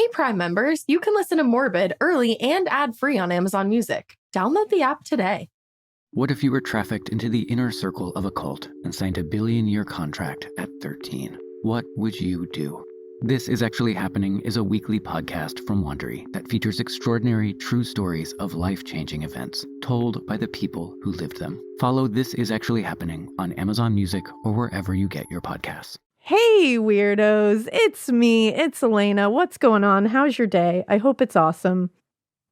Hey, Prime members, you can listen to Morbid early and ad-free on Amazon Music. Download the app today. What if you were trafficked into the inner circle of a cult and signed a billion-year contract at 13? What would you do? This Is Actually Happening is a weekly podcast from Wondery that features extraordinary true stories of life-changing events told by the people who lived them. Follow This Is Actually Happening on Amazon Music or wherever you get your podcasts. Hey, weirdos. It's me. It's Elena. What's going on? How's your day? I hope it's awesome.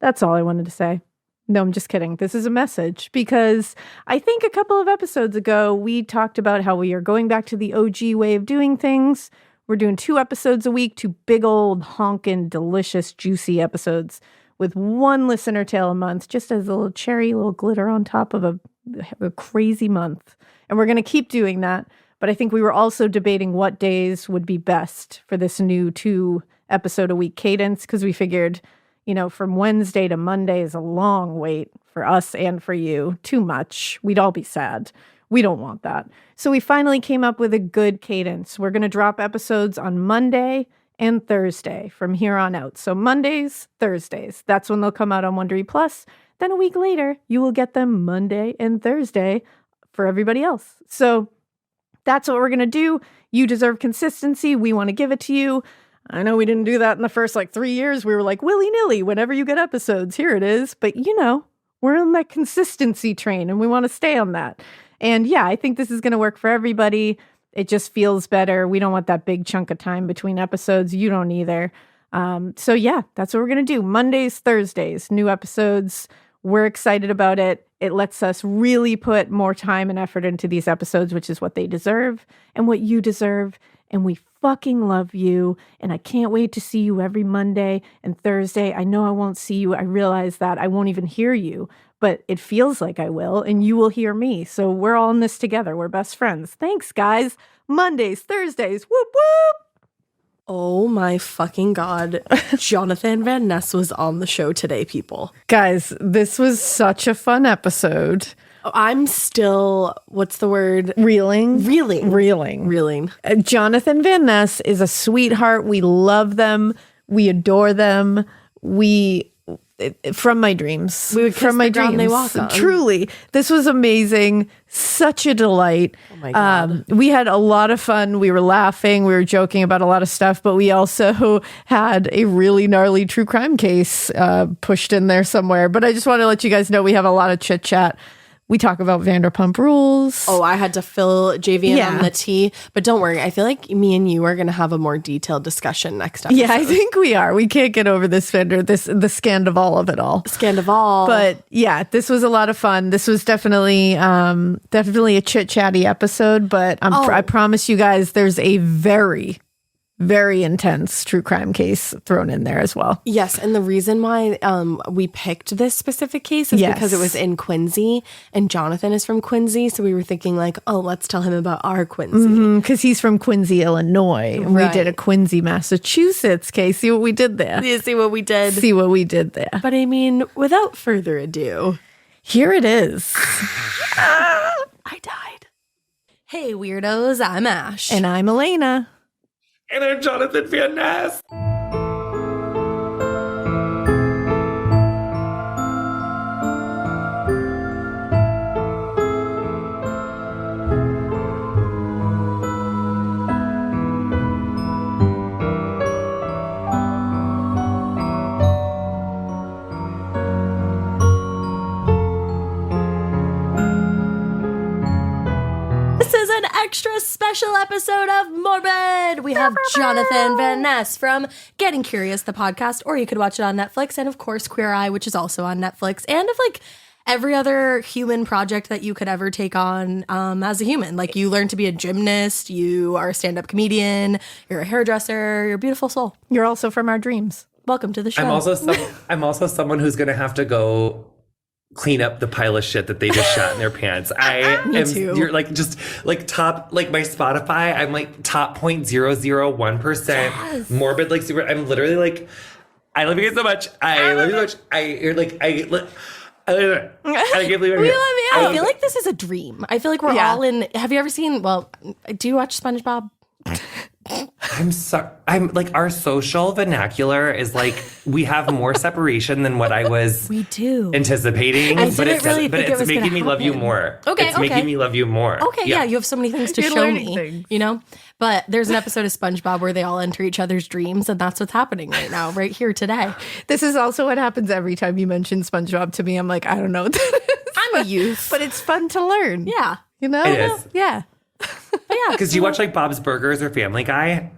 That's all I wanted to say. No, I'm just kidding. This is a message because I think a couple of episodes ago, we talked about how we are going back to the OG way of doing things. We're doing 2 episodes a week, 2 big old honkin' delicious, juicy episodes with 1 listener tale a month, just as a little cherry, little glitter on top of a crazy month. And we're going to keep doing that. But I think we were also debating what days would be best for this new 2 episode a week cadence, because we figured, you know, from Wednesday to Monday is a long wait for us and for you. Too much. We'd all be sad. We don't want that. So we finally came up with a good cadence. We're going to drop episodes on Monday and Thursday from here on out. So Mondays, Thursdays. That's when they'll come out on Wondery Plus. Then a week later, you will get them Monday and Thursday for everybody else. So that's what we're going to do. You deserve consistency. We want to give it to you. I know we didn't do that in the first 3 years. We were like willy-nilly, whenever you get episodes, here it is. But you know, we're on that consistency train and we want to stay on that. And yeah, I think this is going to work for everybody. It just feels better. We don't want that big chunk of time between episodes. You don't either. So yeah, that's what we're going to do. Mondays, Thursdays, new episodes. We're excited about it. It lets us really put more time and effort into these episodes, which is what they deserve and what you deserve. And we fucking love you. And I can't wait to see you every Monday and Thursday. I know I won't see you. I realize that I won't even hear you, but it feels like I will, and you will hear me. So we're all in this together. We're best friends. Thanks, guys. Mondays, Thursdays, whoop, whoop. Oh my fucking God. Jonathan Van Ness was on the show today, people. Guys, this was such a fun episode. I'm still, what's the word? Reeling. Jonathan Van Ness is a sweetheart. We love them. We adore them. From my dreams. We would kiss the ground they walk on. Truly. This was amazing. Such a delight. Oh my God. We had a lot of fun. We were laughing. We were joking about a lot of stuff, but we also had a really gnarly true crime case pushed in there somewhere. But I just want to let you guys know we have a lot of chit chat. We talk about Vanderpump Rules. Oh, I had to fill JV in on the tea. But don't worry. I feel like me and you are going to have a more detailed discussion next episode. Yeah, I think we are. We can't get over this the Scandival of it all. Scandival. But yeah, this was a lot of fun. This was definitely a chit-chatty episode. But I promise you guys there's a very, very intense true crime case thrown in there as well. Yes, and the reason why we picked this specific case is because it was in Quincy, and Jonathan is from Quincy, so we were thinking let's tell him about our Quincy. Because he's from Quincy, Illinois, and we did a Quincy, Massachusetts case. See what we did there? You see what we did? See what we did there. But I mean, without further ado, here it is. I died. Hey, weirdos, I'm Ash. And I'm Elena. And I'm Jonathan Van Ness. Extra special episode of Morbid. We have Jonathan Van Ness from Getting Curious, the podcast, or you could watch it on Netflix, and of course Queer Eye, which is also on Netflix, and of every other human project that you could ever take on as a human. You learn to be a gymnast, you are a stand-up comedian, you're a hairdresser, you're a beautiful soul. You're also from our dreams. Welcome to the show. I'm also someone who's going to have to go clean up the pile of shit that they just shot in their pants. Me too. You're top, my Spotify, I'm top 0.001%. Yes. Morbid, super. I'm literally I love you guys so much. I love you so much. I can't believe I'm here. I feel like this is a dream. I feel like we're all in. Have you ever seen? Well, do you watch SpongeBob? I'm like, our social vernacular is like, we have more separation than what I was We do. anticipating. I but didn't really think it it's was making gonna me love you happen. more. Okay, It's making me love you more. Okay, yeah, you have so many things to You're show learning me, things. you know? But there's an episode of SpongeBob where they all enter each other's dreams, and that's what's happening right now, right here today. This is also what happens every time you mention SpongeBob to me. I'm like, I don't know what that is. I'm a youth. But it's fun to learn. Yeah. You know? It is. Yeah. But yeah. Because you watch like Bob's Burgers or Family Guy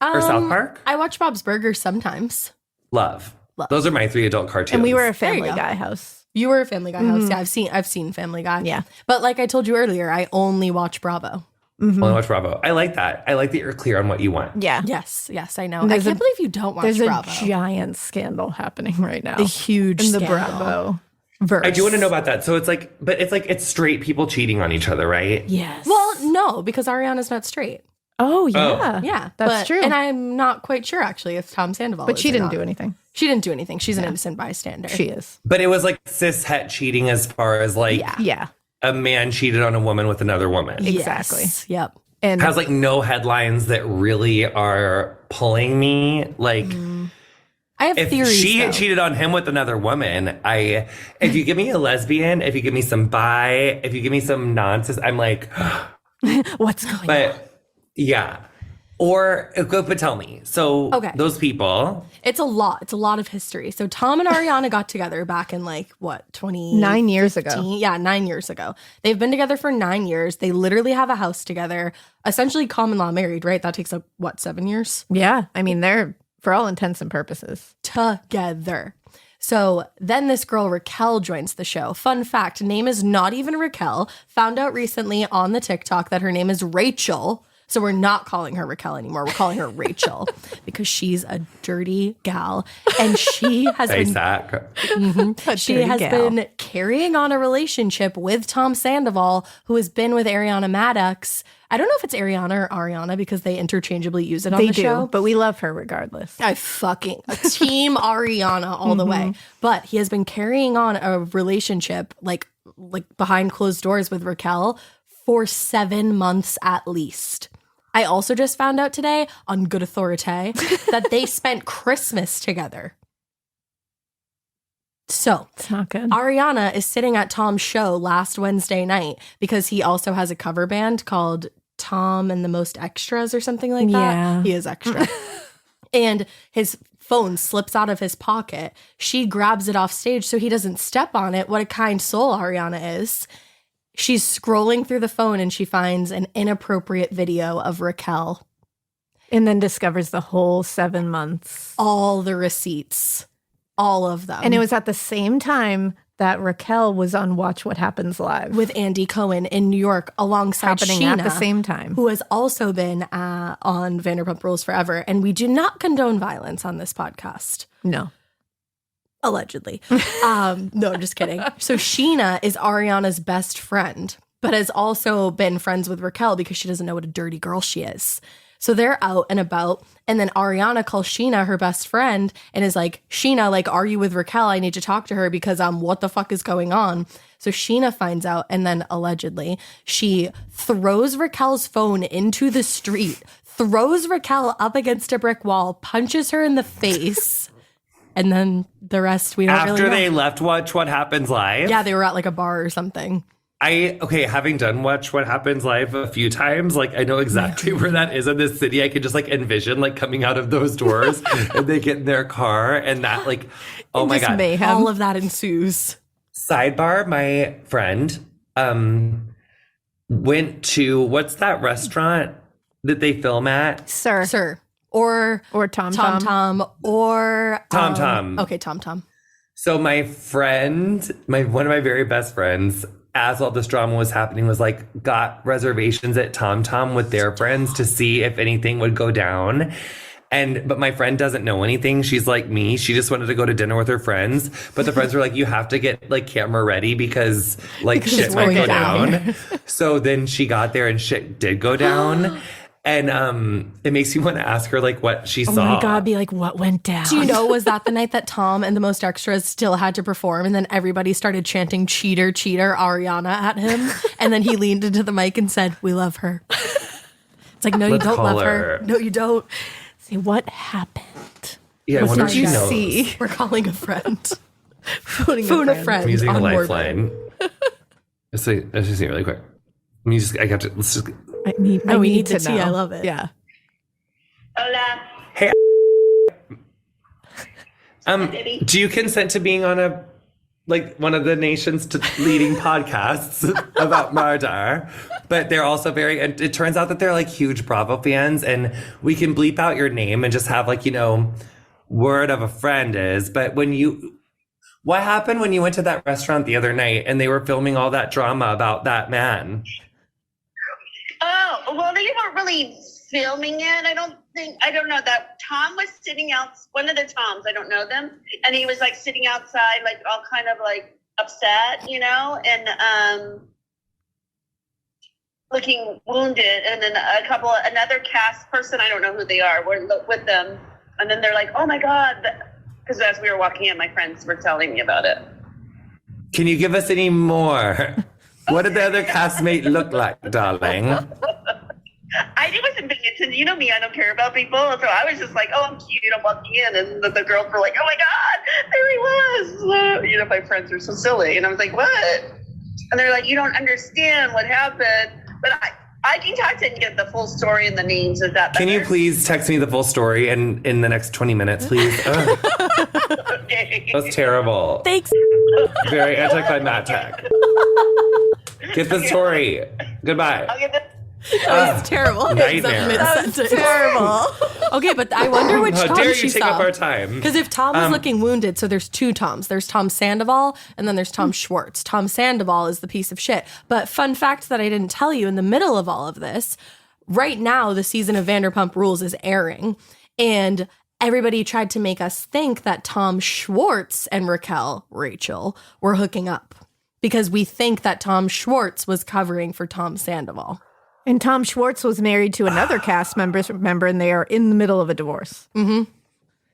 or South Park? I watch Bob's Burgers sometimes. Love. Those are my 3 adult cartoons. And we were a There you Family go. Guy house. You were a Family Guy house. Yeah, I've seen Family Guy. Yeah. But like I told you earlier, I only watch Bravo. Only watch Bravo. I like that. I like that you're clear on what you want. Yeah. Yes, I know. And I there's can't a- believe you don't watch There's Bravo. a giant scandal happening right now. A huge in the scandal. Bravo verse. I do want to know about that. So it's like, but it's straight people cheating on each other, right? Yes. Well, no, because Ariana's not straight. Oh, yeah. Yeah, That's true. And I'm not quite sure actually if Tom Sandoval. But is she or didn't not. do anything. She didn't do anything. She's an innocent bystander. She is. But it was like cis-het cheating as far as like Yeah. a man cheated on a woman with another woman. Exactly. Yes. Yep. And Has like no headlines that really are pulling me. Like I have if theories. she though. had cheated on him with another woman, if you give me a lesbian, if you give me some bi, if you give me some non-cis, I'm like, what's going on? but yeah. Or, but tell me. So Okay. those people, It's a lot. It's a lot of history. So Tom and Ariana got together back in like what 9 years ago. Yeah, 9 years ago. They've been together for 9 years. They literally have a house together. Essentially common law married, right? That takes like what 7 years Yeah. I mean, they're, for all intents and purposes. together. So then this girl Raquel joins the show. Fun fact: name is not even Raquel. Found out recently on the TikTok that her name is Rachel. So we're not calling her Raquel anymore. We're calling her Rachel because she's a dirty gal, and she has been Isaac. she dirty has gal. been carrying on a relationship with Tom Sandoval, who has been with Ariana Maddox. I don't know if it's Ariana or Ariana because they interchangeably use it on They the do, show. but we love her regardless. I fucking team Ariana all the way. But he has been carrying on a relationship like behind closed doors with Raquel for 7 months at least. I also just found out today on good authority that they spent Christmas together. So It's not good. Ariana is sitting at Tom's show last Wednesday night because he also has a cover band called Tom and the Most Extras or something like that. Yeah. He is extra. And his phone slips out of his pocket. She grabs it off stage so he doesn't step on it. What a kind soul Ariana is. She's scrolling through the phone and she finds an inappropriate video of Raquel. And then discovers the whole 7 months. All the receipts. All of them. And it was at the same time that Raquel was on Watch What Happens Live. with Andy Cohen in New York alongside happening Sheena, at the same time. who has also been on Vanderpump Rules Forever. And we do not condone violence on this podcast. No. Allegedly. No, I'm just kidding. So Sheena is Ariana's best friend, but has also been friends with Raquel because she doesn't know what a dirty girl she is. So they're out and about, and then Ariana calls Sheena her best friend and is like, Sheena, like, are you with Raquel? I need to talk to her because what the fuck is going on? So Sheena finds out, and then allegedly she throws Raquel's phone into the street, throws Raquel up against a brick wall, punches her in the face. And then the rest we don't After really know. they left Watch What Happens Live? Yeah, they were at like a bar or something. Having done Watch What Happens Live a few times, like I know exactly where that is in this city. I could just like envision like coming out of those doors and they get in their car and that like, oh my Just God. mayhem. All of that ensues. Sidebar, my friend went to, what's that restaurant that they film at? Sir. Or Tom Tom or Tom Tom. Okay, Tom. So my friend, one of my very best friends, as all this drama was happening, was like got reservations at Tom Tom with their friends to see if anything would go down. But my friend doesn't know anything. She's like me. She just wanted to go to dinner with her friends. But the friends were like, you have to get like camera ready because like shit it's might going go down. down. So then she got there and shit did go down. And it makes me want to ask her like what she Oh saw. my God, be like, what went down? Do you know, was that the night that Tom and the Most Extras still had to perform and then everybody started chanting cheater, cheater, Ariana at him? And then he leaned into the mic and said, we love her. It's like, no, you Let's don't call love her. her. No, you don't. See, what happened? Yeah, I What wonder if did she you knows. see? We're calling a friend. Phoning Phone a friend. I'm using a on Morbid. lifeline. Let's just see really quick. I got to, let's just, We need the to tea. know. I love it. Yeah. Hola. hey, Baby. do you consent to being on one of the nation's leading podcasts about murder? But they're also and it turns out that they're like huge Bravo fans, and we can bleep out your name and just have word of a friend is. But what happened when you went to that restaurant the other night and they were filming all that drama about that man? Oh, well, they weren't really filming it. I don't know that Tom was sitting out, one of the Toms, I don't know them. And he was like sitting outside, like all kind of like upset, and looking wounded. And then another cast person, I don't know who they are, were with them. And then they're like, oh my God. Because as we were walking in, my friends were telling me about it. Can you give us any more? What did the other castmate look like, darling? I wasn't paying attention. You know me, I don't care about people. So I was just like, oh, I'm cute. I'm walking in. And the girls were like, oh my God, there he was. My friends are so silly. And I was like, what? And they're like, you don't understand what happened. But I can text and get the full story and the names. Is that better? Can you please text me the full story in the next 20 minutes, please? Okay. That was terrible. Thanks. Very anticlimactic. Get the story. Goodbye. I'll get the That was terrible. Nightmare. That was terrible. Okay, but I wonder which How Tom dare she you take saw. up our time? Because if Tom was looking wounded, so there's two Toms. There's Tom Sandoval and then there's Tom Schwartz. Tom Sandoval is the piece of shit. But fun fact that I didn't tell you in the middle of all of this, right now the season of Vanderpump Rules is airing. And everybody tried to make us think that Tom Schwartz and Rachel, were hooking up. Because we think that Tom Schwartz was covering for Tom Sandoval. And Tom Schwartz was married to another cast member, and they are in the middle of a divorce. Mm-hmm.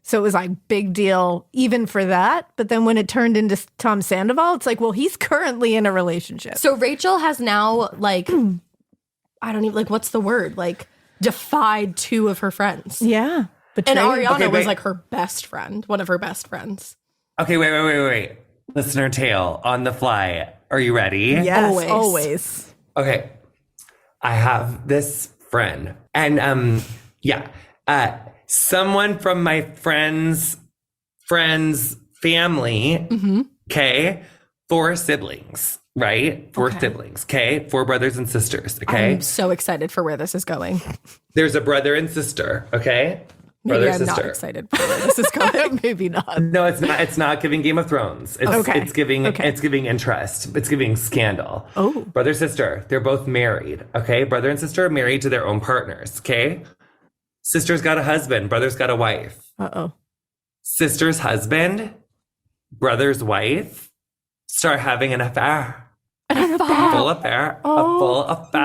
So it was like big deal even for that. But then when it turned into Tom Sandoval, it's like, well, he's currently in a relationship. So Rachel has now, I don't even, what's the word? Defied two of her friends. Yeah. And Ariana Okay, was wait. her best friend, one of her best friends. Okay, wait. Listener tale on the fly. Are you ready? Yes, Always. Okay. I have this friend. And someone from my friend's family, okay? 4 siblings, right? 4 siblings, okay? 4 brothers and sisters, okay? I'm so excited for where this is going. There's a brother and sister, okay? Maybe Brother I'm sister. not excited for where this is going. Maybe not. No, it's not. It's not giving Game of Thrones. It's, Okay. it's giving. Okay. It's giving interest. It's giving scandal. Oh. Brother sister. They're both married. Okay, brother and sister are married to their own partners. Okay, sister's got a husband. Brother's got a wife. Uh-oh. Sister's husband, brother's wife, start having an affair. An Full affair. A full affair.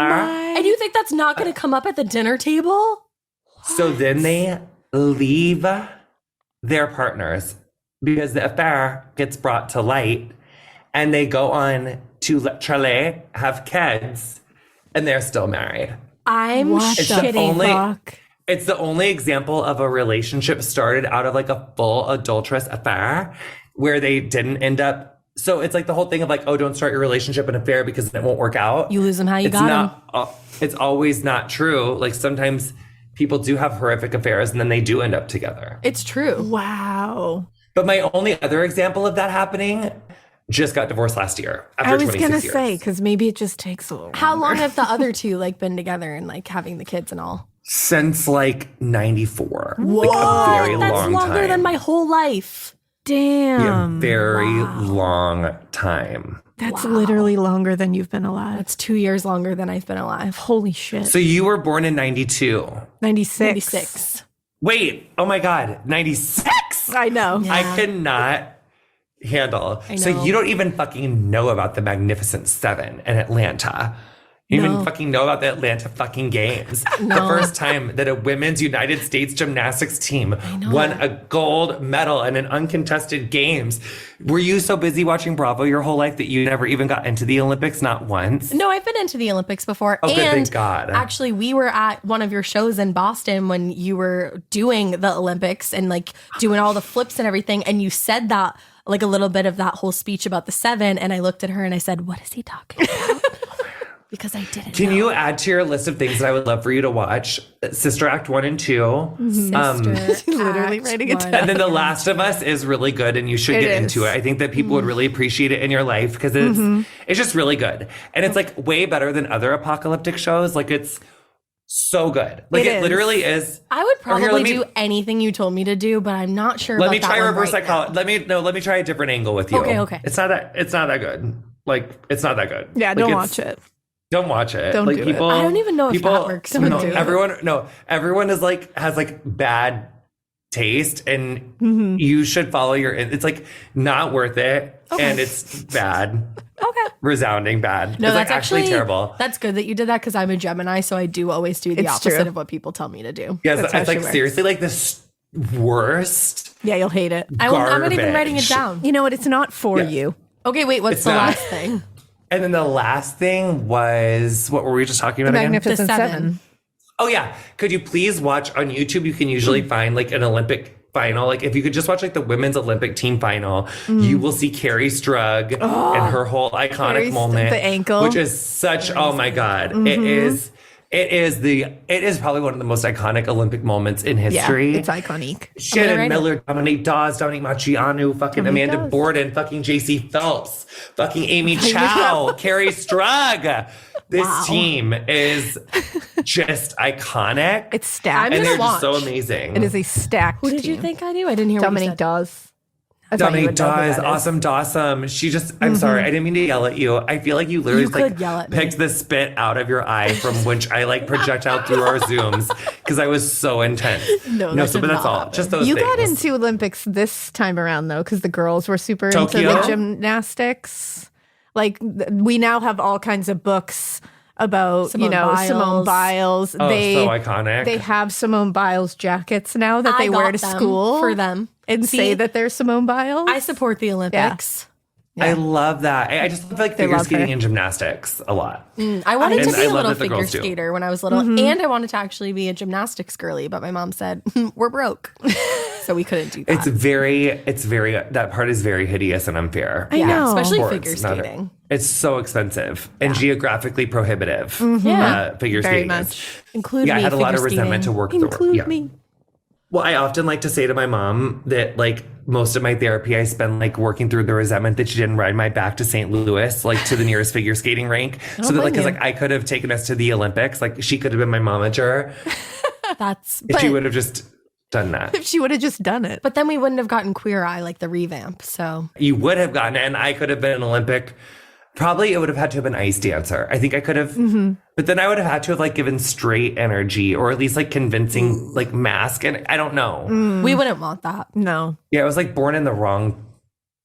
And you think that's not going to come up at the dinner table? So then they leave their partners because the affair gets brought to light, and they go on to Chile, have kids, and they're still married. I'm What the shitting. fuck? It's the only example of a relationship started out of a full adulterous affair where they didn't end up. So it's the whole thing of oh, don't start your relationship an affair because it won't work out. You lose them how you It's got them. not. It's always not true. Sometimes people do have horrific affairs and then they do end up together. It's true. Wow. But my only other example of that happening just got divorced last year after I was 26 going to years. say, because maybe it just takes a little How long longer. have the other two been together and having the kids and all? Since 94. What? A very That's long longer time. than my whole life. Damn. A very long time. That's literally longer than you've been alive. That's 2 years longer than I've been alive. Holy shit. So you were born in 92. 96. 96. Wait, oh my God, 96? I know. Yeah. I cannot handle. I So know. you don't even fucking know about the Magnificent Seven in Atlanta. You didn't No. even fucking know about the Atlanta fucking games. No. The first time that a women's United States gymnastics team won a gold medal in an uncontested games. Were you so busy watching Bravo your whole life that you never even got into the Olympics? Not once? No, I've been into the Olympics before. Oh, and good, thank God. Actually, we were at one of your shows in Boston when you were doing the Olympics and like doing all the flips and everything. And you said that, like a little bit of that whole speech about the 7. And I looked at her and I said, what is he talking about? Because I didn't Can know. you add to your list of things that I would love for you to watch? Sister Act 1 and 2. Sister Literally Act writing it 1. down. And then The Last of Us is really good and you should get into it. I think that people would really appreciate it in your life because it's just really good. And it's like way better than other apocalyptic shows. Like it's so good. Like it literally is. I would Or here, probably let me- do anything you told me to do, but I'm not sure Let about me try that one reverse right psychology. Let me try a different angle with you. Okay. It's not that good. Like it's not that good. Yeah, Like, don't it's- watch it. Don't watch it. Don't like do it. people, I don't even know if people, that works. Don't no, do it. everyone is like has like bad taste, and you should follow your. It's like not worth it, and it's bad. Okay. Resounding bad. No, it's that's like actually actually terrible. That's good that you did that because I'm a Gemini, so I do always do the It's opposite true. of what people tell me to do. Yes, That's how it's like she works. seriously like this worst. Yeah, you'll hate it. I'm not even writing it Garbage. down. You know what? It's not for Yeah. you. Okay, wait, what's It's the not. last thing? And then the last thing was what were we just talking about again? Magnificent The 7. Seven. Oh yeah. Could you please watch on YouTube? You can usually find like an Olympic final. Like if you could just watch like the women's Olympic team final, you will see Carrie Strug and her whole iconic Carrie's- moment. the ankle. Which is such oh my God. It is probably one of the most iconic Olympic moments in Yeah, history. it's iconic. Shannon write Miller, Dominique Dawes, Dominique Macianu, fucking Amanda Dawes. Borden, fucking JC Phelps, fucking Amy Chow, Carrie Strug. This team is just iconic. It's stacked. and gonna they're just so watch. amazing. It is a stacked Who did you team. think I knew? I didn't hear what you Dominique said. Dawes. I thought you Dominique would know who Dawes, that is. awesome Dawson. She just, I'm sorry, I didn't mean to yell at you. I feel like you literally You just, like could yell at me. picked the spit out of your eye from which I like project out through our Zooms because I was so intense. No, that so did but that's not all. happen. Just those You things. got into Olympics this time around though, because the girls were super into Tokyo? the gymnastics. Like we now have all kinds of books about Simone Simone Biles. Biles. Oh, they so iconic. they have Simone Biles jackets now that I they wear got to them school for them. and See? say that they're Simone Biles. I support the Olympics. I love that. I just love like They figure love skating her. and gymnastics a lot. I wanted And to be I a love little that the figure girls do. skater when I was little, and I wanted to actually be a gymnastics girly, but my mom said, we're broke. So we couldn't do that. It's very that part is very hideous and unfair. I know. especially Sports, figure not- skating. It's so expensive and geographically prohibitive. Yeah. Figure Very skating much. is. Include Yeah, I me, had a lot of figure resentment to skating. work the Include yeah. me. Well, I often like to say to my mom that like most of my therapy I spend like working through the resentment that she didn't ride my back to St. Louis, like to the nearest figure skating rink. So that like, cause blame like I could have taken us to the Olympics. Like she could have been my momager That's, if she but, would have just done that. If she would have just done it. but then we wouldn't have gotten Queer Eye, like the revamp. So You would have gotten it, and I could have been an Olympic. Probably it would have had to have been ice dancer. I think I could have, but then I would have had to have like given straight energy or at least like convincing like mask. And I don't know. we wouldn't want that. No. Yeah, I was like born in the wrong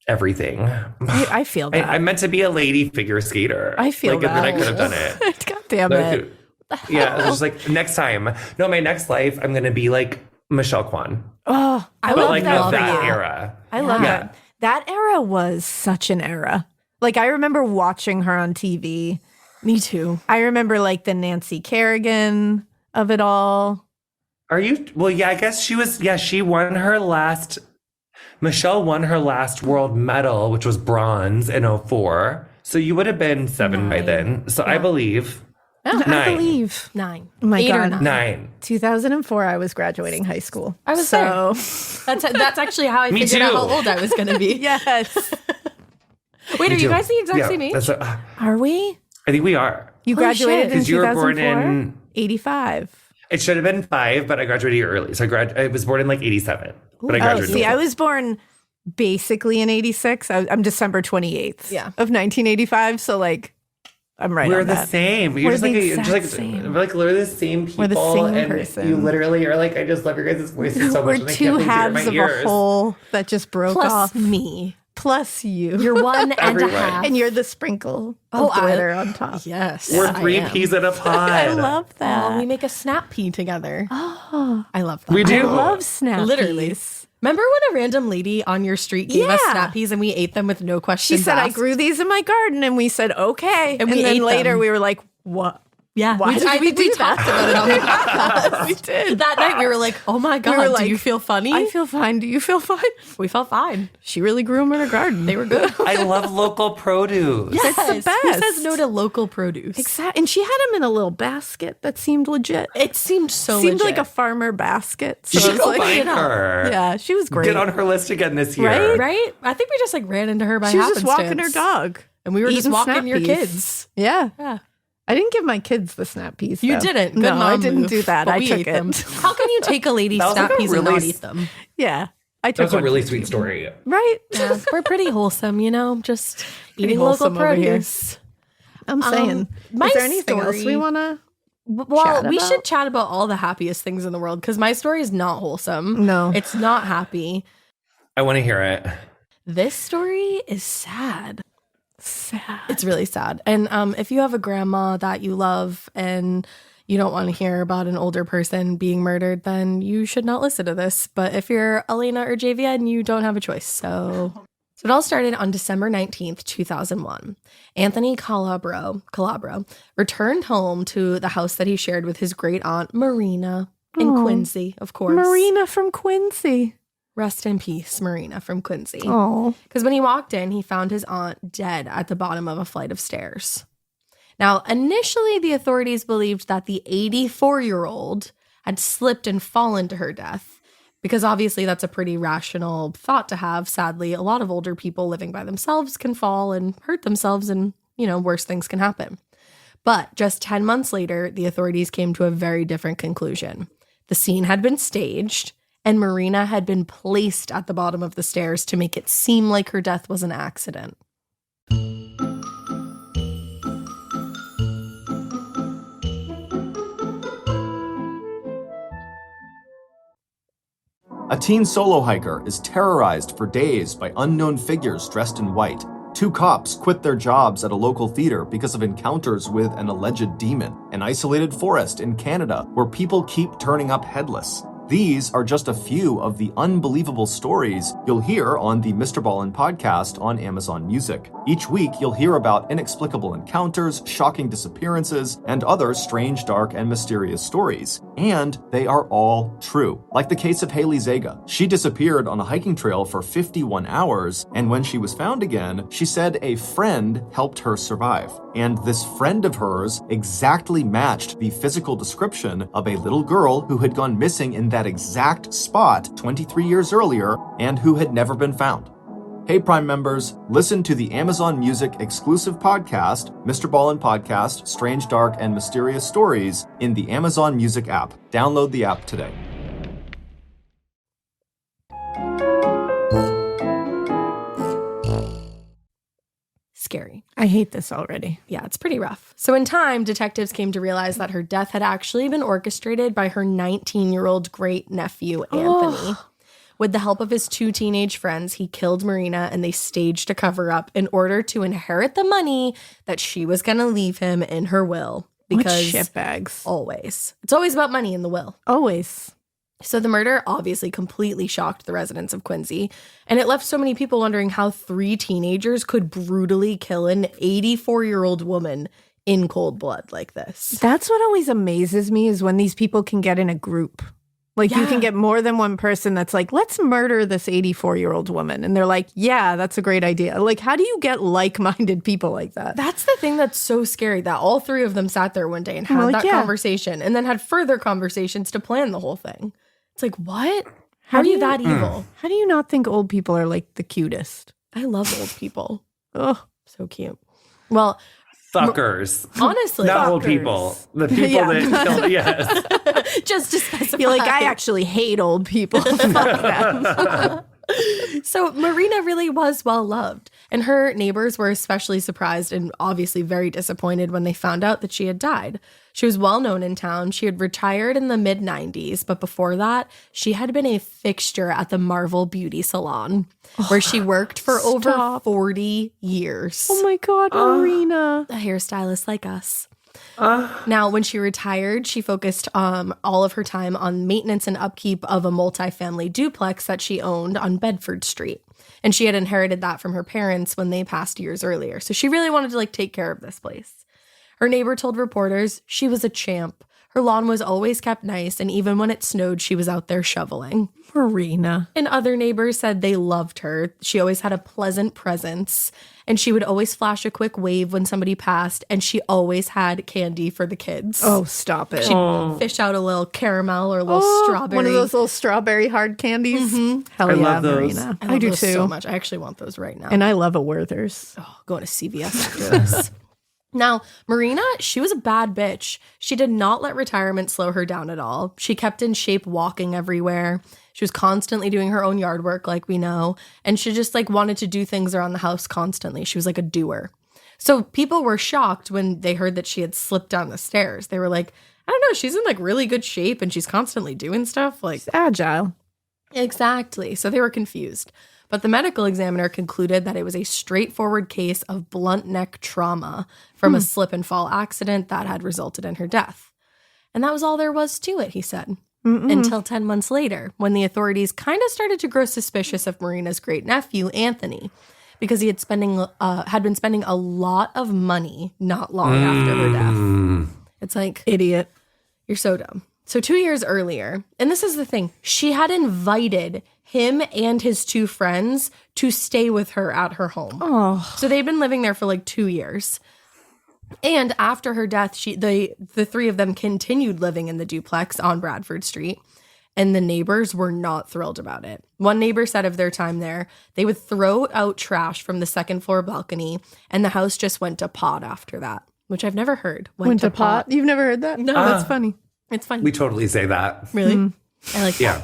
everything. I feel that. I meant to be a lady figure skater. I feel like, and then I that. could have done it. God damn Like, it. yeah, it was just like next time. No, my next life, I'm gonna be like Michelle Kwan, Oh, I but love like that of for that you. era. I love Yeah. that. That era was such an era. Like I remember watching her on TV. Me too. I remember like the Nancy Kerrigan of it all. Are you? Well, yeah, I guess she was. Yeah, she won her last. Michelle won her last world medal, which was bronze in 04. So you would have been 7 by then. So I believe. I 9. believe. 9. Oh my 8 or God. 9. 9. 2004, I was graduating high school. I was so That's actually how I Me figured out too. how old I was going to be. yes. Wait, are you too. guys the exact Yeah, same age? that's Are we? I think we are. You Holy graduated shit. in Because you were born 2004? in. 85. It should have been 5, but I graduated early. So I was born in like 87. But I Oh, graduated. see, I before. was born basically in 86. I'm December 28th Yeah. of 1985. So like, I'm right We're on the that. same. You're We're just like, the just like, exact same. we're like literally the same people. We're the same and person. You literally are like, I just love your guys' voices so much. We're and I two can't believe you're in halves my of ears. a whole that just broke Plus off. me. plus you. You're one and a Everyone. half. and you're the sprinkle Oh, of glitter on top. Yes. We're I 3 am. peas in a pod. I love that. Oh, we make a snap pea together. Oh, I love that. We I do. love snap Literally. peas. Remember when a random lady on your street gave us Yeah. snap peas and we ate them with no She questions said, I asked? grew these in my garden. And we said, okay. And we then ate later them. we were like, what? Yeah, Why did I we think we do that? talked about it on the podcast. We did. That night we were like, oh my God, were like, do you feel funny? I feel fine. Do you feel fine? we felt fine. She really grew them in her garden. They were good. I love local produce. Yes. the best. Who says no to local produce? Exactly. And she had them in a little basket that seemed legit. It seemed so Seemed legit. like a farmer basket. You So I should was go like, find her. yeah, she was great. Get on her list again this year. Right? right? I think we just like ran into her by She was just walking her happenstance. dog. And we were just eating walking snap your peas. kids. Yeah. Yeah. I didn't give my kids the snap peas. You though. didn't. Good no, mom I didn't move. do that. But I we took ate it. them. How can you take a lady's That was snap like a peas and really not eat them? Yeah. I took That's a one really for the sweet team. story. Right? Yeah, we're pretty wholesome, you know, just eating local wholesome over here. produce. I'm saying. my Is there anything else story- we want to? Well, Chat we about? should chat about all the happiest things in the world because my story is not wholesome. No. It's not happy. I want to hear it. This story is sad. Sad. It's really sad. And if you have a grandma that you love and you don't want to hear about an older person being murdered, then you should not listen to this. But if you're Elena or JVN, you don't have a choice. So it all started on December 19th, 2001. Anthony Calabro returned home to the house that he shared with his great aunt, Marina, in Aw. Quincy, of course. Marina from Quincy. Rest in peace, Marina from Quincy. Oh. Because when he walked in, he found his aunt dead at the bottom of a flight of stairs. Now, initially, the authorities believed that the 84-year-old had slipped and fallen to her death, because obviously that's a pretty rational thought to have. Sadly, a lot of older people living by themselves can fall and hurt themselves, and, worse things can happen. But just 10 months later, the authorities came to a very different conclusion. The scene had been staged, and Marina had been placed at the bottom of the stairs to make it seem like her death was an accident. A teen solo hiker is terrorized for days by unknown figures dressed in white. 2 cops quit their jobs at a local theater because of encounters with an alleged demon. An isolated forest in Canada where people keep turning up headless. These are just a few of the unbelievable stories you'll hear on the Mr. Ballin podcast on Amazon Music. Each week, you'll hear about inexplicable encounters, shocking disappearances, and other strange, dark, and mysterious stories. And they are all true. Like the case of Haley Zaga. She disappeared on a hiking trail for 51 hours, and when she was found again, she said a friend helped her survive. And this friend of hers exactly matched the physical description of a little girl who had gone missing in that exact spot 23 years earlier and who had never been found. Hey Prime members, listen to the Amazon Music exclusive podcast, Mr. Ballin Podcast, Strange, Dark, and Mysterious Stories in the Amazon Music app. Download the app today. Scary. I hate this already. Yeah, it's pretty rough. So in time, detectives came to realize that her death had actually been orchestrated by her 19-year-old great-nephew, Anthony. With the help of his 2 teenage friends, he killed Marina and they staged a cover-up in order to inherit the money that she was going to leave him in her will. What Because shitbags. always. It's always about money in the will. Always. So the murder obviously completely shocked the residents of Quincy, and it left so many people wondering how 3 teenagers could brutally kill an 84-year-old woman in cold blood like this. That's what always amazes me is when these people can get in a group. Like you Yeah. can get more than one person that's like, let's murder this 84-year-old woman. And they're like, yeah, that's a great idea. Like, how do you get like-minded people like that? That's the thing that's so scary, that all 3 of them sat there one day and had Well, that yeah. conversation and then had further conversations to plan the whole thing. It's like, what? How How are do you you- that evil? How do you not think old people are like the cutest? I love old people. Oh, So cute. Well, Fuckers. honestly, Not old Fuckers. people. The people Yeah. that kill, yes. just to specify. you're like, I actually hate old people. Fuck them. So Marina really was well loved, and her neighbors were especially surprised and obviously very disappointed when they found out that she had died. She was well known in town. She had retired in the mid-90s, but before that, she had been a fixture at the Marvel Beauty Salon, where she worked for over 40 years. Oh my God, Marina. A hairstylist like us. Now, when she retired, she focused all of her time on maintenance and upkeep of a multifamily duplex that she owned on Bedford Street. And she had inherited that from her parents when they passed years earlier. So she really wanted to take care of this place. Her neighbor told reporters she was a champ. Her lawn was always kept nice, and even when it snowed, she was out there shoveling. Marina. And other neighbors said they loved her. She always had a pleasant presence, and she would always flash a quick wave when somebody passed, and she always had candy for the kids. Oh, stop it. She'd fish out a little caramel or a little strawberry. One of those little strawberry hard candies. Hell I yeah, love those. Marina. I do those too. so much. I actually want those right now. And I love a Werther's. Going to CVS after this. Now, Marina, she was a bad bitch. She did not let retirement slow her down at all. She kept in shape walking everywhere. She was constantly doing her own yard work, like we know. And she just wanted to do things around the house constantly. She was like a doer. So people were shocked when they heard that she had slipped down the stairs. They were like, I don't know, she's in really good shape and she's constantly doing stuff. It's agile. Exactly. So they were confused. But the medical examiner concluded that it was a straightforward case of blunt neck trauma from a slip and fall accident that had resulted in her death. And that was all there was to it, he said. Until 10 months later, when the authorities kind of started to grow suspicious of Marina's great-nephew, Anthony, because he had been spending a lot of money not long after her death. It's like, Idiot. you're so dumb. So 2 years earlier, and this is the thing, she had invited him and his two friends to stay with her at her home. Oh. So they'd been living there for 2 years. And after her death, the three of them continued living in the duplex on Bradford Street, and the neighbors were not thrilled about it. One neighbor said of their time there, they would throw out trash from the second floor balcony, and the house just went to pot after that, which I've never heard. Went to pot? You've never heard that? No. That's funny. It's funny. We totally say that. Really? I like that. Yeah.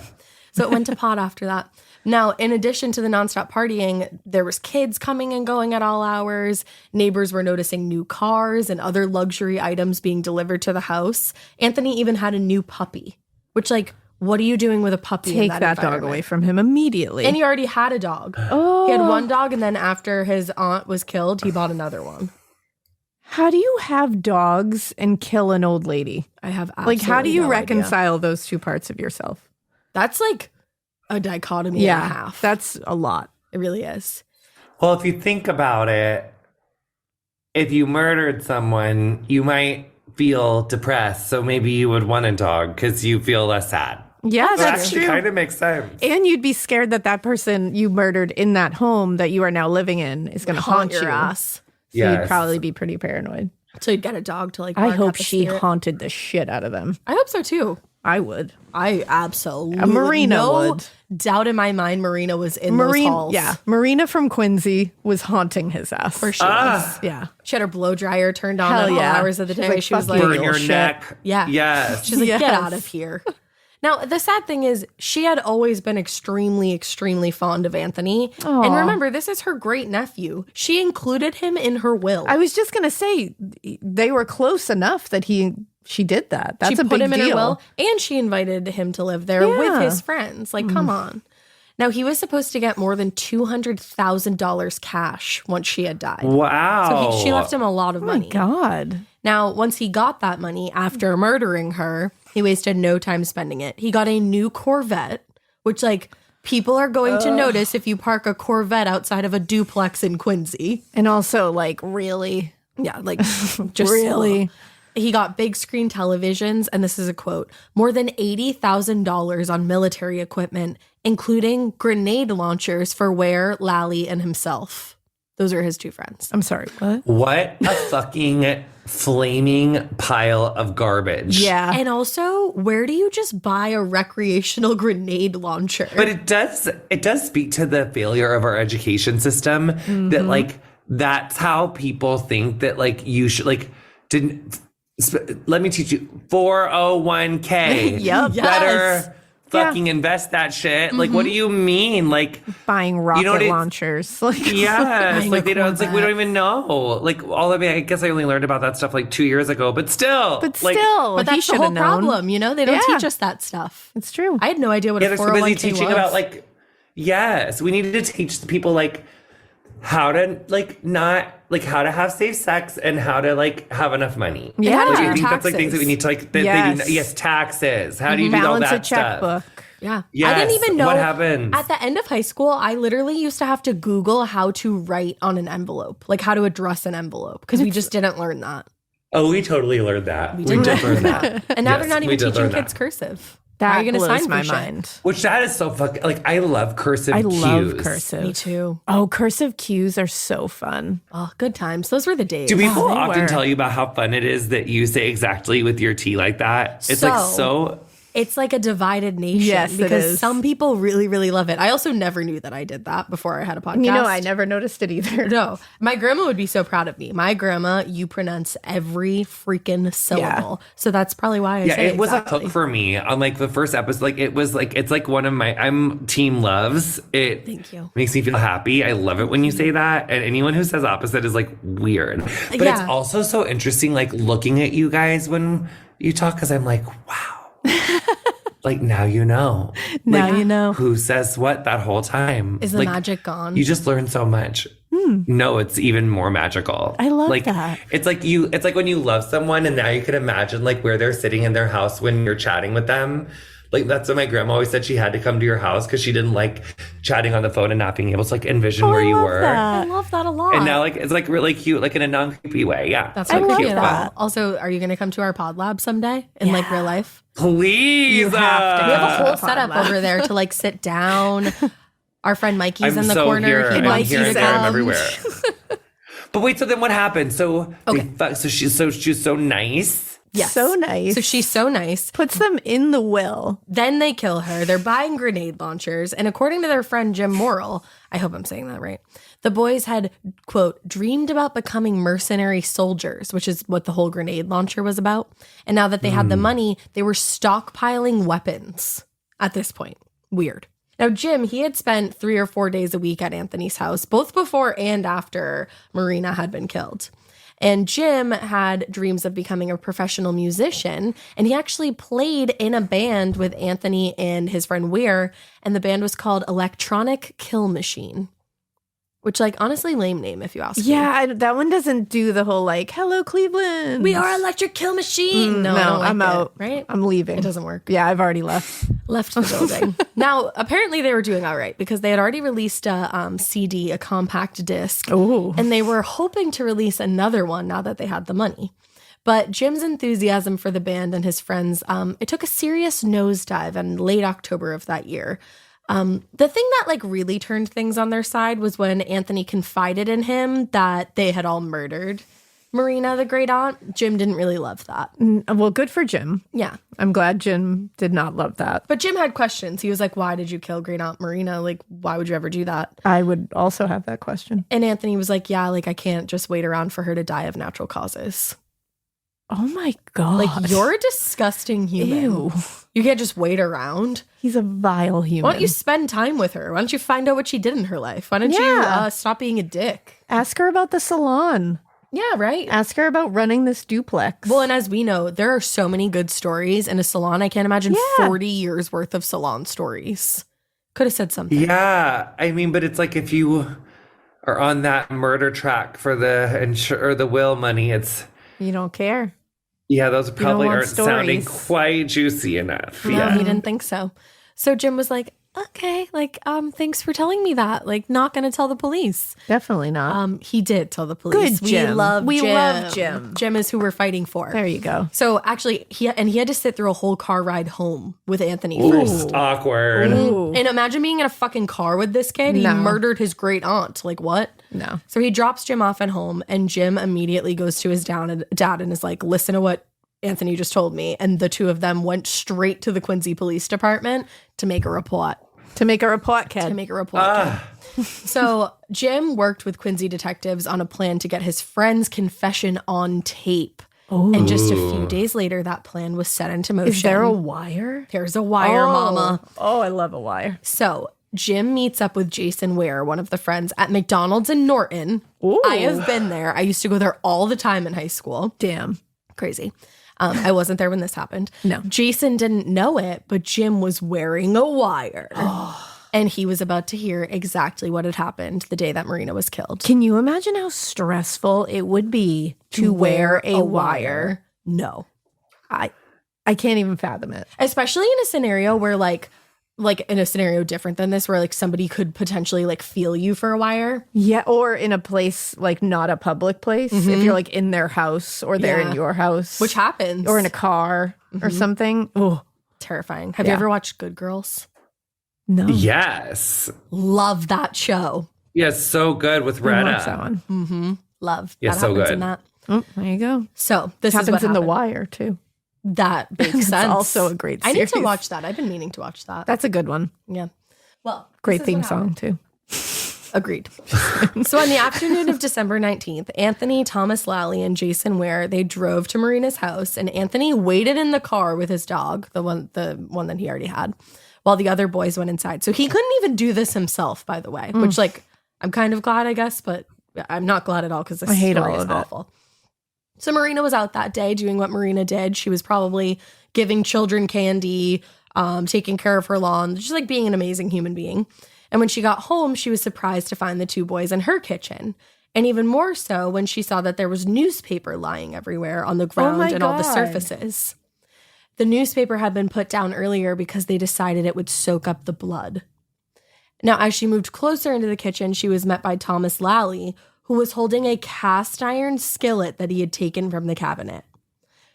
So it went to pot after that. Now, in addition to the nonstop partying, there was kids coming and going at all hours. Neighbors were noticing new cars and other luxury items being delivered to the house. Anthony even had a new puppy, which, what are you doing with a puppy? Take in that dog away from him immediately. And he already had a dog. Oh. He had one dog, and then after his aunt was killed, he bought another one. How do you have dogs and kill an old lady? I have absolutely how do you no reconcile idea. those two parts of yourself? That's a dichotomy and a half. That's a lot. It really is. Well, if you think about it, if you murdered someone, you might feel depressed. So maybe you would want a dog because you feel less sad. Yeah, That that's actually true. kind of makes sense. And you'd be scared that person you murdered in that home that you are now living in is going to haunt your you. ass. So you'd Yes. probably be pretty paranoid. So you'd get a dog to I bark hope at the she spirit. haunted the shit out of them. I hope so too. I would. I absolutely. Marina no would. doubt in my mind, Marina was in those halls. Yeah. Marina from Quincy was haunting his ass. For sure. Yeah. She had her blow dryer turned on Hell at all yeah. hours of the She's day. like, She was "Fuck like, you, Burn little your shit." neck. Yeah. Yes. she's like, get Yes. out of here. Now, the sad thing is, she had always been extremely, extremely fond of Anthony. Aw. And remember, this is her great nephew. She included him in her will. I was just going to say they were close enough that she did that. That's she a put big him deal. in her will, and she invited him to live there with his friends. Come on. Now, he was supposed to get more than $200,000 cash once she had died. Wow. So she left him a lot of Oh money. my God. Now, once he got that money after murdering her, he wasted no time spending it. He got a new Corvette, which people are going to notice if you park a Corvette outside of a duplex in Quincy. And also, really? Yeah, just Really? He got big screen televisions, and this is a quote, more than $80,000 on military equipment, including grenade launchers for Ware, Lally, and himself. Those are his two friends. I'm sorry. What? What a fucking flaming pile of garbage. Yeah. And also, where do you just buy a recreational grenade launcher? But it does speak to the failure of our education system that that's how people think that you should let me teach you 401k. Yep. Better fucking invest that shit. Like, what do you mean? Like, buying rocket what launchers. Like, yes, like they don't. It's like we Corvette. don't even know. Like I guess I only learned about that stuff like 2 years ago. But still, but like, still, But he that's the should whole have known. problem, you know? They don't Yeah. teach us that stuff. It's true. I had no idea what yeah, a they're so busy 401k teaching was. about like, yes, we needed to teach the people like how to like not like how to have safe sex and how to like have enough money. Yeah. how to Like, do I your think that's like things that we need to like. That they Yes. do, yes, taxes. How do you do all Balance that a stuff? checkbook. Yeah. I Yes, didn't even know. what happens? At the end of high school, I literally used to have to Google how to write on an envelope, like how to address an envelope, because we just didn't learn that. Oh, we totally learned that. We did did learn that. And now Yes, they're not we even did teaching learn kids that. cursive. How are That you gonna blows sign my for shit? mind. Which that is so fucking like I love cursive I cues. love cursive. Me too. Oh, cursive cues are so fun. Oh, good times. Those were the days. Do people they often were. tell you about how fun it is that you say exactly with your T like that? It's like so. It's like a divided nation Yes, it because is. some people really, really love it. I also never knew that I did that before I had a podcast. You know, I never noticed it either. No, my grandma would be so proud of me. My grandma, you pronounce every freaking syllable. So that's probably why I Yeah, say it was exactly. a hook for me on like the first episode. Like it was like it's like one of my. I'm team loves. It Thank you. makes me feel happy. I love it when you say that. And anyone who says opposite is like weird. But it's Yeah. also so interesting. Like looking at you guys when you talk, because I'm like, wow. Like now you know. Now Like, you know. who says what that whole time. Is the Like, magic gone? You just learn so much. No, it's even more magical. I love like, that. It's like it's like when you love someone and now you can imagine like where they're sitting in their house when you're chatting with them. Like that's what my grandma always said, she had to come to your house because she didn't like chatting on the phone and not being able to like envision where I you love were. I that. love that a lot. And now like it's like really cute, like in a non-creepy way. Yeah. that's I so love cute. that. Also, are you going to come to our pod lab someday in like real life? Please. You have to. We have a whole Pod setup lab. over there to like sit down. Our friend Mikey's I'm in the so corner. here. He'd I'm like here you and to there. I'm come. everywhere. But wait, so then what happened? So she's so nice. Yes. So nice. So she's so nice. Puts them in the will. Then they kill her. They're buying grenade launchers. And according to their friend Jim Morrill, I hope I'm saying that right, the boys had, quote, dreamed about becoming mercenary soldiers, which is what the whole grenade launcher was about. And now that they had the money, they were stockpiling weapons at this point. Weird. Now, Jim, he had spent 3 or 4 days a week at Anthony's house, both before and after Marina had been killed. And Jim had dreams of becoming a professional musician, and he actually played in a band with Anthony and his friend Weir, and the band was called Electronic Kill Machine, which, like, honestly, lame name if you ask me. Yeah, that one doesn't do the whole like, hello, Cleveland. We are Electric Kill Machine. No, I don't like I'm it, out. right? I'm leaving. It doesn't work. Yeah, I've already left. Left the building. Now, apparently they were doing all right because they had already released a CD, a compact disc. Ooh. And they were hoping to release another one now that they had the money. But Jim's enthusiasm for the band and his friends, it took a serious nosedive in late October of that year. The thing that like really turned things on their side was when Anthony confided in him that they had all murdered Marina, the great aunt. Jim didn't really love that. Well, good for Jim. Yeah. I'm glad Jim did not love that. But Jim had questions. He was like, why did you kill great aunt Marina? Like, why would you ever do that? I would also have that question. And Anthony was like, yeah, like I can't just wait around for her to die of natural causes. Oh my God. Like, you're a disgusting human. Ew. You can't just wait around. He's a vile human. Why don't you spend time with her? Why don't you find out what she did in her life? Why don't Yeah. you stop being a dick? Ask her about the salon. Yeah, right? Ask her about running this duplex. Well, and as we know, there are so many good stories in a salon. I can't imagine Yeah. 40 years worth of salon stories. Could have said something. Yeah, I mean, but it's like if you are on that murder track for the or the will money, it's you don't care. yeah, those probably want aren't sounding stories. quite juicy enough. No, Yeah, he didn't think so. So Jim was like, okay, like, thanks for telling me that. Like, not gonna tell the police. Definitely not. He did tell the police. Good, Jim. We love We Jim. love Jim. Jim is who we're fighting for. There you go. So actually, he had to sit through a whole car ride home with Anthony Ooh, first. awkward. Ooh. And imagine being in a fucking car with this kid. He No. murdered his great aunt. Like, what? No. So he drops Jim off at home, and Jim immediately goes to his dad and is like, listen to what Anthony just told me. And the two of them went straight to the Quincy Police Department to make a report. To make a report, kid. To make a report. So Jim worked with Quincy detectives on a plan to get his friend's confession on tape Oh. And just a few days later, that plan was set into motion. Is there a wire? There's a wire, mama. Oh, I love a wire. So Jim meets up with Jason Ware, one of the friends, at McDonald's in Norton. Ooh. I have been there. I used to go there all the time in high school. Damn. Crazy. I wasn't there when this happened. No. Jason didn't know it, but Jim was wearing a wire. And he was about to hear exactly what had happened the day that Marina was killed. Can you imagine how stressful it would be to wear a wire? No. I can't even fathom it. Especially in a scenario where like in a scenario different than this, where like somebody could potentially like feel you for a wire. Yeah, or in a place like not a public place. If you're like in their house or they're in your house. Which happens. Or in a car or something. Oh, terrifying. Have you ever watched Good Girls? no. Yes. Love that show. Yeah, so good with Retta. I watched that one. Love. Yeah, that so happens good. in that. Oh, there you go. So this Happens is what in The happened. Wire too. That makes It's sense. also a great I need to series. watch that. I've been meaning to watch that. That's a good one. Yeah. Well, Great this is theme what happened. song too. Agreed. So on the afternoon of December 19th, Anthony, Thomas Lally, and Jason Ware, they drove to Marina's house, and Anthony waited in the car with his dog, the one that he already had, while the other boys went inside. So he couldn't even do this himself, by the way, which like I'm kind of glad, I guess, but I'm not glad at all because this I hate story all is of it. awful. So Marina was out that day doing what Marina did. She was probably giving children candy, taking care of her lawn, just like being an amazing human being. And when she got home, she was surprised to find the two boys in her kitchen. And even more so when she saw that there was newspaper lying everywhere on the ground my and all the God. surfaces. The newspaper had been put down earlier because they decided it would soak up the blood. Now, as she moved closer into the kitchen, she was met by Thomas Lally, who was holding a cast iron skillet that he had taken from the cabinet.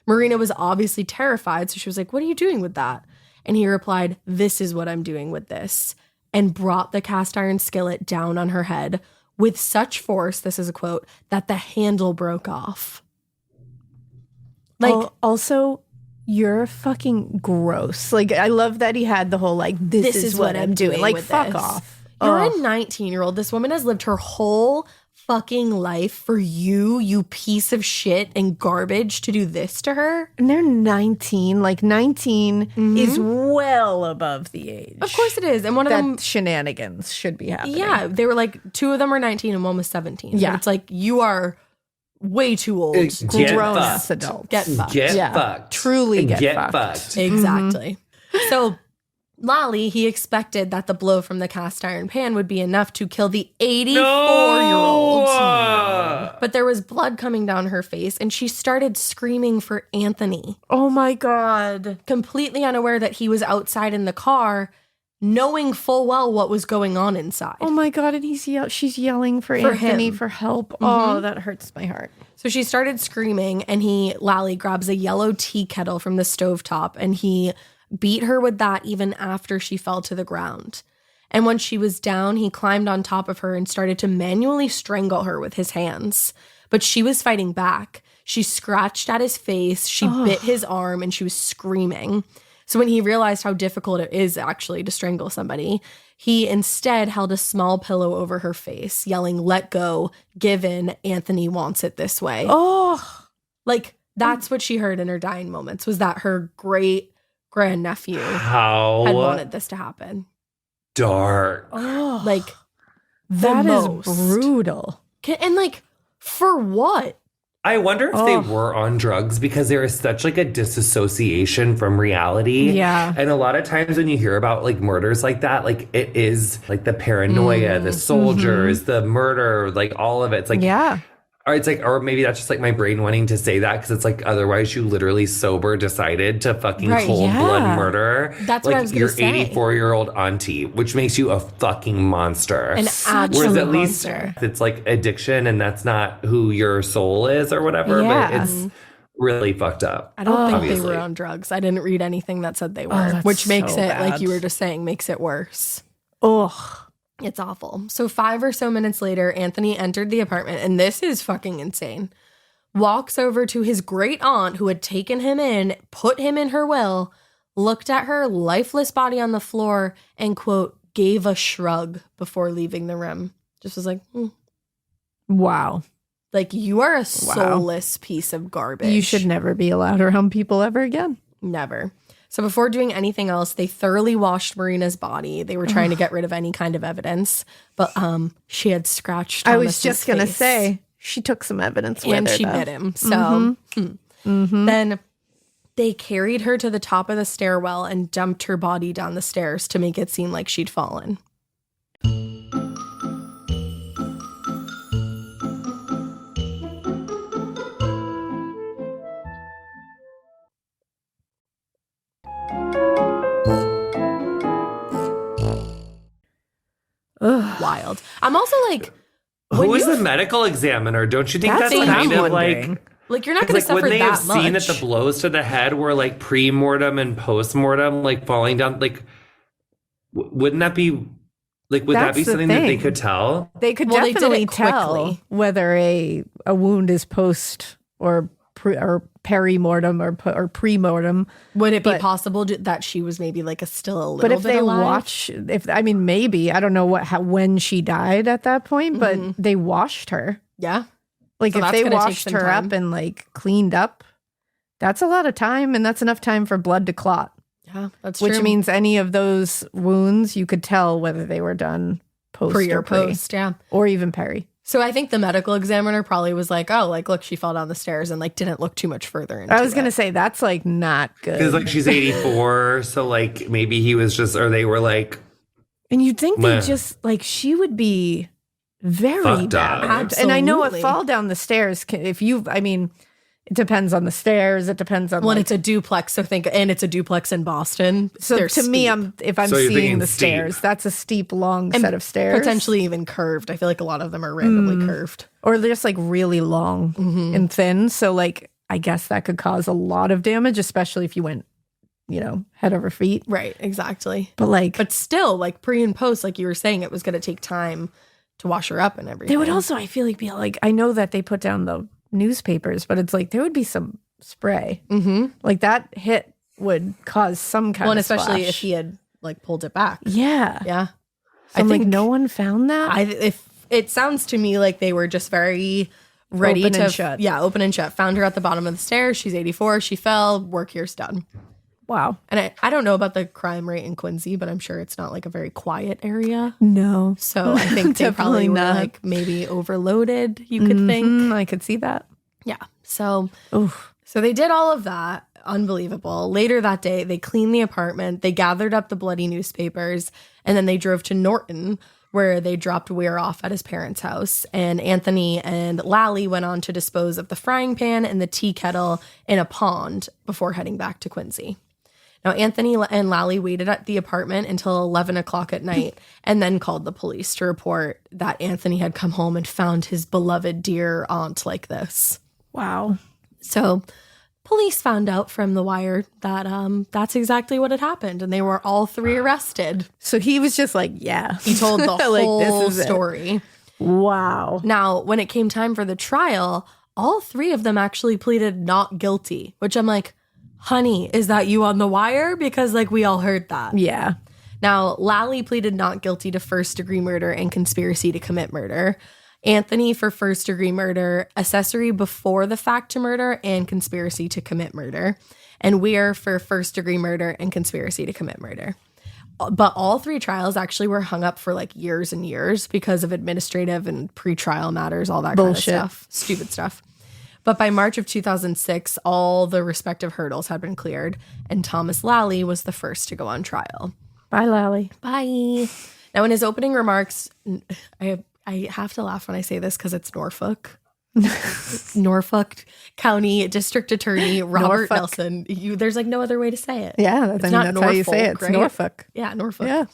Marina was obviously terrified, so she was like, "What are you doing with that?" And he replied, "This is what I'm doing with this," and brought the cast iron skillet down on her head with such force, this is a quote, that the handle broke off. Like, Also, you're fucking gross. Like, I love that he had the whole like, this is what I'm doing. Like, with fuck this. off. You're Ugh. a 19-year-old. This woman has lived her whole fucking life for you piece of shit and garbage, to do this to her. And they're 19. Like, 19 is well above the age. Of course it is. And one of That them, shenanigans should be happening. yeah, they were like, two of them were 19 and one was 17. Yeah. But it's like, you are way too old. Get Grown-ass fucked. adults. Get fucked. Get Yeah. fucked. Truly get fucked. fucked. Exactly. So Lally, he expected that the blow from the cast iron pan would be enough to kill the 84-year-old. No! But there was blood coming down her face, and she started screaming for Anthony, Oh my God. completely unaware that he was outside in the car, knowing full well what was going on inside. Oh my God. And she's yelling for For Anthony him. for help. Oh, that hurts my heart. So she started screaming, and Lally grabs a yellow tea kettle from the stovetop, and he beat her with that even after she fell to the ground. And when she was down, he climbed on top of her and started to manually strangle her with his hands. But she was fighting back. She scratched at his face, she bit his arm, and she was screaming. So when he realized how difficult it is actually to strangle somebody, he instead held a small pillow over her face, yelling, "Let go, give in, Anthony wants it this way." Oh. Like, that's what she heard in her dying moments, was that her great grandnephew How had wanted this to happen. dark. Oh. Like, that the is most. brutal. And like, for what? I wonder if they were on drugs because there is such like a disassociation from reality. Yeah. And a lot of times when you hear about like murders like that, like it is like the paranoia, the soldiers, the murder, like all of it. It's like, Yeah. or it's like, or maybe that's just like my brain wanting to say that because it's like otherwise you literally sober decided to fucking Right, cold blood yeah. murder. That's like what I was gonna your say. 84-year-old auntie, which makes you a fucking monster. An Such absolute Whereas at least monster. it's like addiction and that's not who your soul is or whatever, Yeah. but it's really fucked up. I don't think obviously. they were on drugs. I didn't read anything that said they were, that's which makes so it, like bad. you were just saying, makes it worse. Ugh. It's awful. So 5 or so minutes later, Anthony entered the apartment, and this is fucking insane. Walks over to his great aunt who had taken him in, put him in her will, looked at her lifeless body on the floor, and, quote, gave a shrug before leaving the room. Just was like, Wow. Like, you are a soulless piece of garbage. You should never be allowed around people ever again. Never. So before doing anything else, they thoroughly washed Marina's body. They were trying to get rid of any kind of evidence, but she had scratched Thomas's I was just going to face. say, she took some evidence with her. And she though. bit him. So then they carried her to the top of the stairwell and dumped her body down the stairs to make it seem like she'd fallen. Ugh. Wild. I'm also like, Who was the medical examiner? Don't you think that's what kind I'm of wondering. like you're not it's going to like suffer would they that have much. seen that the blows to the head were like pre-mortem and post-mortem, like falling down? Like, wouldn't that be like? Would that That's be the something that they thing. could tell? They could Well, they did definitely it tell quickly. whether a wound is post or peri-mortem or pre-mortem. Would it be but- possible that she was maybe like still a little But if bit they alive? maybe, I don't know when she died at that point, but Mhm. they washed her. Yeah. Like So if that's they gonna take washed some her time. up and like cleaned up, that's a lot of time, and that's enough time for blood to clot. Yeah, that's Which true. means any of those wounds, you could tell whether they were done post pre or or post, yeah. or even peri. So I think the medical examiner probably was like, oh, like, look, she fell down the stairs and like didn't look too much further into I was it. gonna say that's like not good. Because like she's 84, so like maybe he was just, or they were like, And you'd think Meh. they just like she would be very Fucked up. bad. And I know a Absolutely. fall down the stairs. It depends on the stairs. It depends on Well, like, it's a duplex, so and it's a duplex in Boston. so They're to me, steep. if I'm So you're seeing thinking the steep. stairs, that's a steep, long And set of stairs, potentially even curved. I feel like a lot of them are randomly curved. or they're just like really long Mm-hmm. and thin. So like, I guess that could cause a lot of damage, especially if you went, head over feet. Right, exactly. But like, But still, like pre and post, like you were saying, it was going to take time to wash her up and everything. they would also, I feel like, be like, I know that they put down the newspapers, but it's like there would be some spray. Mm-hmm. Like that hit would cause some kind Well, and of especially splash. if he had like pulled it back. Yeah. Yeah. So I'm like, no one found that? If it sounds to me like they were just very ready Open to and shut. Yeah, open and shut. Found her at the bottom of the stairs. She's 84. She fell. Work here's done. Wow. And I don't know about the crime rate in Quincy, but I'm sure it's not like a very quiet area. No. So I think they probably Definitely were not. like maybe overloaded, you could think. I could see that. Yeah. So Oof. So they did all of that. Unbelievable. Later that day, they cleaned the apartment, they gathered up the bloody newspapers, and then they drove to Norton, where they dropped Weir off at his parents' house. And Anthony and Lally went on to dispose of the frying pan and the tea kettle in a pond before heading back to Quincy. Now, Anthony and Lally waited at the apartment until 11 o'clock at night and then called the police to report that Anthony had come home and found his beloved dear aunt like this. Wow. So police found out from The Wire that that's exactly what had happened, and they were all three arrested. So he was just like, yeah. He told the Like, whole this is it. story. Wow. Now, when it came time for the trial, all three of them actually pleaded not guilty, which I'm like, honey, is that you on The Wire? Because like we all heard that. Yeah. Now, Lally pleaded not guilty to first-degree murder and conspiracy to commit murder. Anthony for first-degree murder, accessory before the fact to murder, and conspiracy to commit murder. And Weir for first-degree murder and conspiracy to commit murder. But all three trials actually were hung up for like years and years because of administrative and pretrial matters, all that Bullshit. kind of stuff. Stupid stuff. But by March of 2006, all the respective hurdles had been cleared, and Thomas Lally was the first to go on trial. Bye, Lally. Bye. Now, in his opening remarks, I have to laugh when I say this because it's Norfolk. Norfolk County District Attorney Robert Norfolk. Nelson. There's like no other way to say it. Yeah. It's not that's how you say it. It's right? Norfolk. Yeah, Norfolk. Yeah.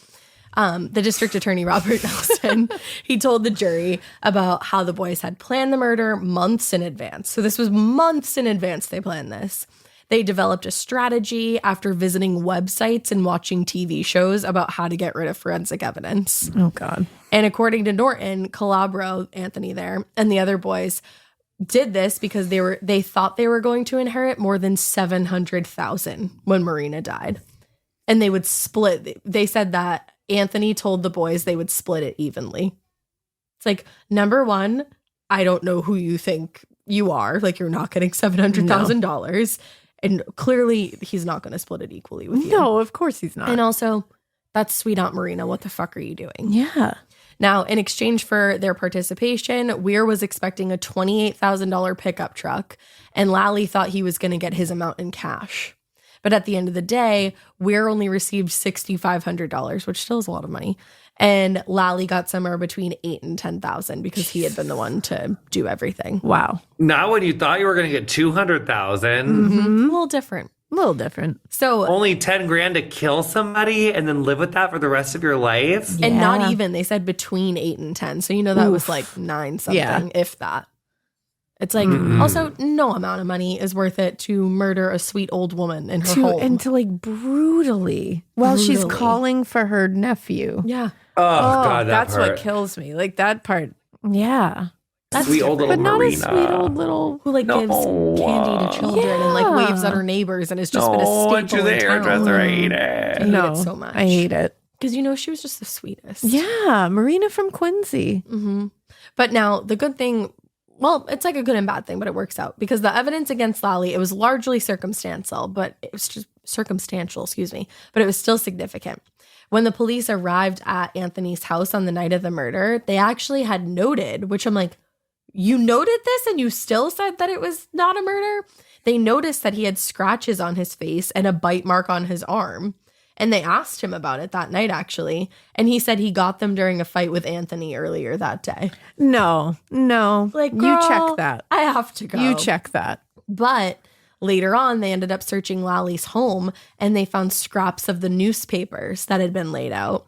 The district attorney, Robert Nelson, he told the jury about how the boys had planned the murder months in advance. So this was months in advance they planned this. They developed a strategy after visiting websites and watching TV shows about how to get rid of forensic evidence. Oh, God. And according to Norton, Calabro, Anthony there, and the other boys did this because they thought they were going to inherit more than $700,000 when Marina died. And they would split. They said that Anthony told the boys they would split it evenly. It's like, number one, I don't know who you think you are. Like, you're not getting $700,000. And clearly, he's not going to split it equally with you. No, of course he's not. And also, that's sweet Aunt Marina. What the fuck are you doing? Yeah. Now, in exchange for their participation, Weir was expecting a $28,000 pickup truck, and Lally thought he was going to get his amount in cash. But at the end of the day, Weir only received $6,500, which still is a lot of money. And Lally got somewhere between $8,000 and $10,000 because he had been the one to do everything. Wow. Not when you thought you were going to get 200,000. Mm-hmm. A little different. A little different. So only 10 grand to kill somebody and then live with that for the rest of your life. And not Yeah. even, they said between 8 and 10. So, that was like 9 something, if that. It's like, also, no amount of money is worth it to murder a sweet old woman in her home. And to like brutally, while she's calling for her nephew. Yeah. Oh, God, that's part. what kills me. Like that part. Yeah. That's sweet old little But not Marina. a sweet old little. Who like gives candy to children and like waves at her neighbors and has just been a staple to the in hairdresser. town. I hate it. I hate No, it so much. I hate it. Because, she was just the sweetest. Yeah. Marina from Quincy. Mm-hmm. But now the good thing, well, it's like a good and bad thing, but it works out because the evidence against Lally, it was largely circumstantial, but it was just circumstantial, but it was still significant. When the police arrived at Anthony's house on the night of the murder, they actually had noted, which I'm like, you noted this and you still said that it was not a murder? They noticed that he had scratches on his face and a bite mark on his arm. And they asked him about it that night, actually. And he said he got them during a fight with Anthony earlier that day. No. Like, you girl, check that. I have to go. You check that. But later on, they ended up searching Lally's home and they found scraps of the newspapers that had been laid out.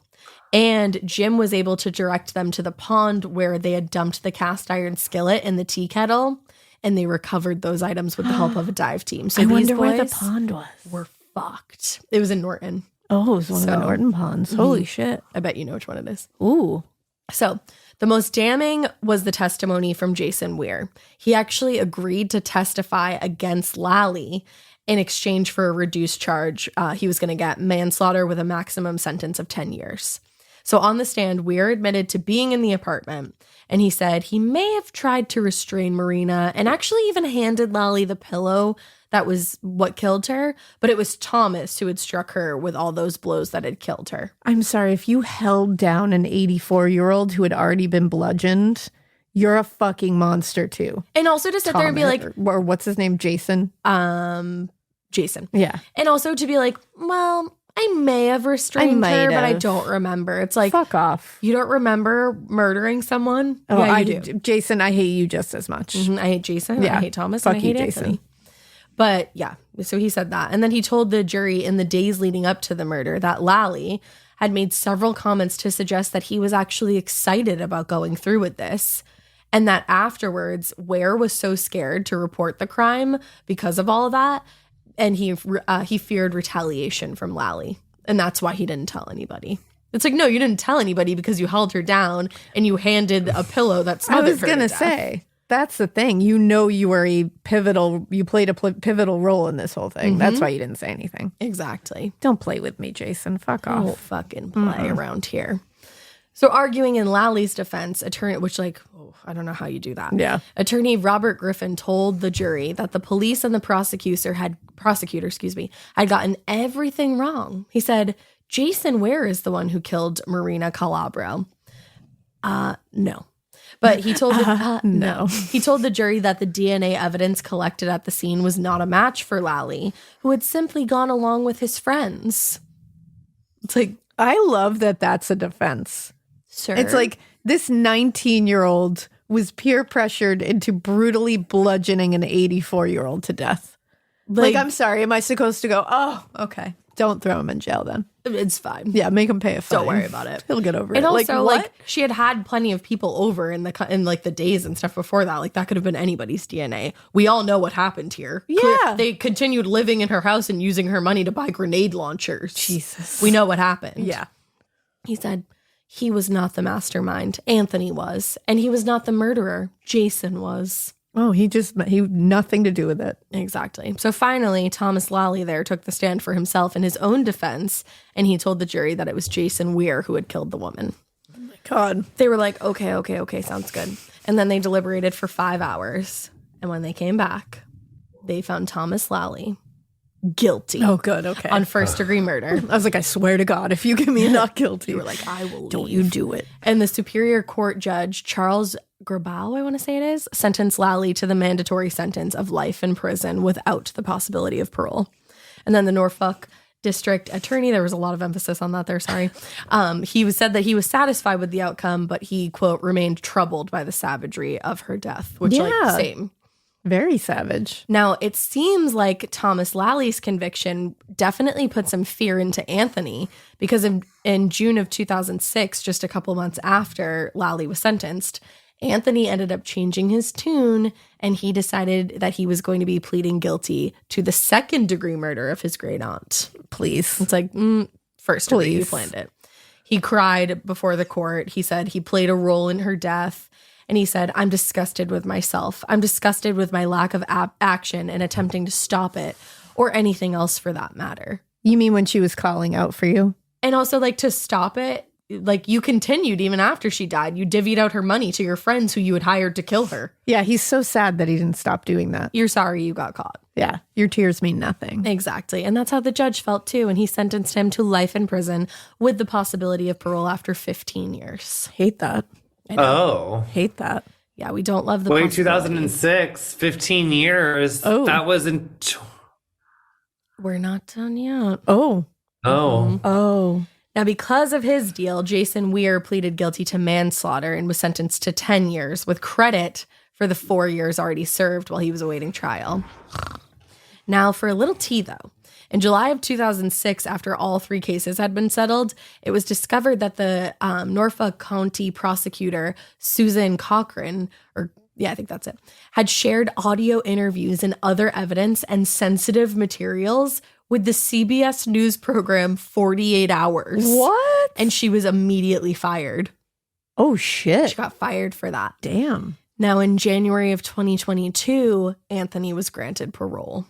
And Jim was able to direct them to the pond where they had dumped the cast iron skillet and the tea kettle. And they recovered those items with the help of a dive team. So I these wonder where the boys pond was. were fucked. It was in Norton. Oh, it was one of the So- Norton ponds. Holy shit. I bet you know which one it is. Ooh. So the most damning was the testimony from Jason Weir. He actually agreed to testify against Lally in exchange for a reduced charge. He was going to get manslaughter with a maximum sentence of 10 years. So on the stand, Weir admitted to being in the apartment, and he said he may have tried to restrain Marina and actually even handed Lally the pillow that was what killed her, but it was Thomas who had struck her with all those blows that had killed her. I'm sorry, if you held down an 84-year-old who had already been bludgeoned, you're a fucking monster too. And also to sit there and be like, or what's his name? Jason? Jason. Yeah. And also to be like, well, I may have restrained her, but I don't remember. It's like, fuck off. you don't remember murdering someone? Oh, yeah, I you do. Jason, I hate you just as much. Mhm, I hate Jason. Yeah. I hate Thomas. Fuck and I hate you, Anthony. Jason. But yeah, so he said that. And then he told the jury in the days leading up to the murder that Lally had made several comments to suggest that he was actually excited about going through with this. And that afterwards, Ware was so scared to report the crime because of all of that. And he feared retaliation from Lally. And that's why he didn't tell anybody. It's like, no, you didn't tell anybody because you held her down and you handed a pillow that I smothered was her going to death. say, that's the thing. You know you were you played a pivotal role in this whole thing. That's why you didn't say anything. Exactly. Don't play with me, Jason. Fuck off. Don't fucking play around here. So arguing in Lally's defense, attorney, which I don't know how you do that. Yeah. Attorney Robert Griffin told the jury that the police and the prosecutor had gotten everything wrong. He said, Jason Ware is the one who killed Marina Calabro. No. But he told No. He told the jury that the DNA evidence collected at the scene was not a match for Lally, who had simply gone along with his friends. It's like, I love that that's a defense. sir. It's like this 19-year-old was peer pressured into brutally bludgeoning an 84-year-old to death. Like, I'm sorry, am I supposed to go, oh, okay. Don't throw him in jail then. It's fine. Yeah, make him pay a fine. Don't worry about it. He'll get over it. And also, what? like, she had plenty of people over in the days and stuff before that. Like, that could have been anybody's DNA. We all know what happened here. Yeah. They continued living in her house and using her money to buy grenade launchers. Jesus. We know what happened. Yeah. He said he was not the mastermind. Anthony was. And he was not the murderer. Jason was. Oh, he nothing to do with it. Exactly. So finally, Thomas Lally there took the stand for himself in his own defense, and he told the jury that it was Jason Weir who had killed the woman. God. They were like, okay, sounds good. And then they deliberated for 5 hours. And when they came back, they found Thomas Lally guilty. Oh, good. Okay. On first-degree murder. I was like, I swear to God, if you give me not guilty. You were like, I will leave. Don't you do it. And the Superior Court Judge, Charles Grabau, I want to say it is, sentenced Lally to the mandatory sentence of life in prison without the possibility of parole. And then the Norfolk District Attorney, there was a lot of emphasis on that there, sorry. Said that he was satisfied with the outcome, but he, quote, remained troubled by the savagery of her death, which, same. Very savage. Now, it seems like Thomas Lally's conviction definitely put some fear into Anthony because in June of 2006, just a couple months after Lally was sentenced, Anthony ended up changing his tune and he decided that he was going to be pleading guilty to the second-degree murder of his great aunt. Please. It's like, first degree, you planned it. He cried before the court. He said he played a role in her death. And he said, I'm disgusted with myself. I'm disgusted with my lack of action and attempting to stop it or anything else for that matter. You mean when she was calling out for you? And also, like, to stop it, like, you continued even after she died. You divvied out her money to your friends who you had hired to kill her. Yeah, he's so sad that he didn't stop doing that. You're sorry you got caught. Yeah, your tears mean nothing. Exactly. And that's how the judge felt, too. And he sentenced him to life in prison with the possibility of parole after 15 years. Hate that. Oh. Hate that. Yeah, we don't love the Wait, possibility. 2006, 15 years. Oh. That wasn't... We're not done yet. Oh. Oh. Oh. Now, because of his deal, Jason Weir pleaded guilty to manslaughter and was sentenced to 10 years with credit for the 4 years already served while he was awaiting trial. Now, for a little tea, though. In July of 2006, after all 3 cases had been settled, it was discovered that the Norfolk County prosecutor, Susan Cochran, I think that's it, had shared audio interviews and other evidence and sensitive materials with the CBS News program 48 Hours. What? And she was immediately fired. Oh, shit. She got fired for that. Damn. Now, in January of 2022, Anthony was granted parole.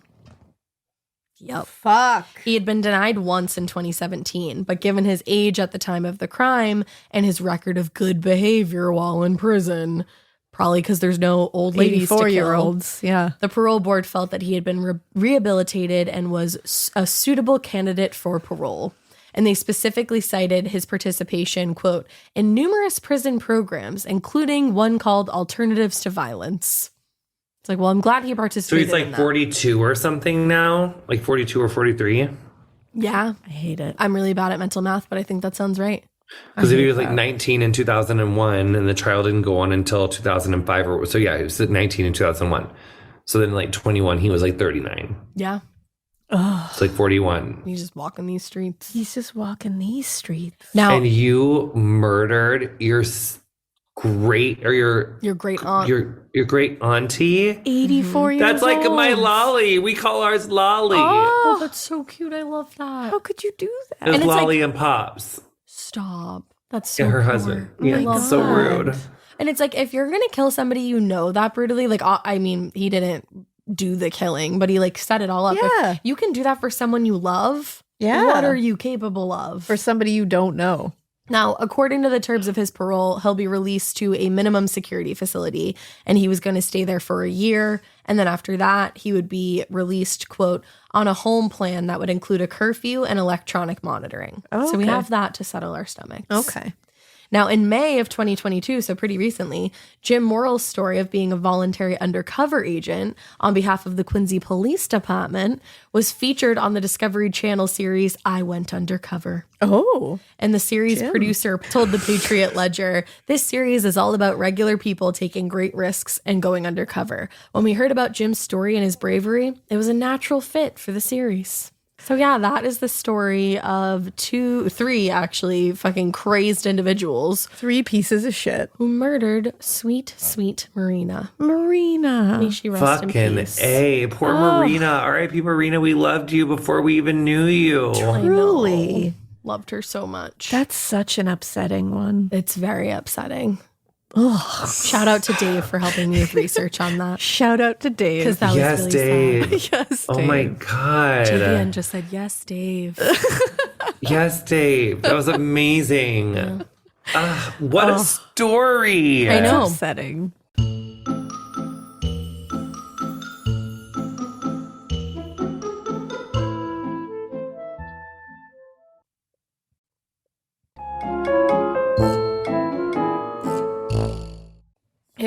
Yep. Fuck. He had been denied once in 2017, but given his age at the time of the crime and his record of good behavior while in prison, probably because there's no old ladies to kill, 84-year-olds. Yeah. the parole board felt that he had been rehabilitated and was a suitable candidate for parole. And they specifically cited his participation, quote, in numerous prison programs, including one called Alternatives to Violence. It's like, well, I'm glad he So participated he's like in that. 42 or something now? Like 42 or 43? Yeah. I hate it. I'm really bad at mental math, but I think that sounds right. Because if he was like 19 in 2001 and the trial didn't go on until 2005. So yeah, he was 19 in 2001. So then like 21, he was like 39. Yeah. It's like 41. He's just walking these streets. He's just walking these streets. Now, And you murdered your great or your great aunt. your great auntie. 84 years That's like old. my Lolly. We call ours Lolly. Oh, that's so cute. I love that. How could you do that? It was and it's Lolly and Pops. Stop. That's so Yeah, her poor. husband. I Yeah, love it's so that. rude. And it's like, if you're going to kill somebody you know that brutally, like, I mean, he didn't do the killing, but he like set it all up. Yeah. If you can do that for someone you love, Yeah. what are you capable of? For somebody you don't know. Now, according to the terms of his parole, he'll be released to a minimum security facility, and he was going to stay there for a year. And then after that, he would be released, quote, on a home plan that would include a curfew and electronic monitoring. Oh, So we okay. have that to settle our stomachs. Okay. Now, in May of 2022, so pretty recently, Jim Morrill's story of being a voluntary undercover agent on behalf of the Quincy Police Department was featured on the Discovery Channel series I Went Undercover. Oh. And the series producer told the Patriot Ledger, this series is all about regular people taking great risks and going undercover. When we heard about Jim's story and his bravery, it was a natural fit for the series. So yeah, that is the story of three actually fucking crazed individuals 3 pieces of shit. who murdered sweet, sweet Marina. Marina. May she rest in Fucking peace. A. Poor Marina. R.I.P. Marina. We loved you before we even knew you. I know. Truly. Loved her so much. That's such an upsetting one. It's very upsetting. Ugh. Shout out to Dave for helping me with research on that. Shout out to Dave. Because that Yes, was really Dave. sad. Yes, Oh Dave. my God. Vivian just said, yes, Dave. Yes, Dave. That was amazing. What a story. I know. Upsetting.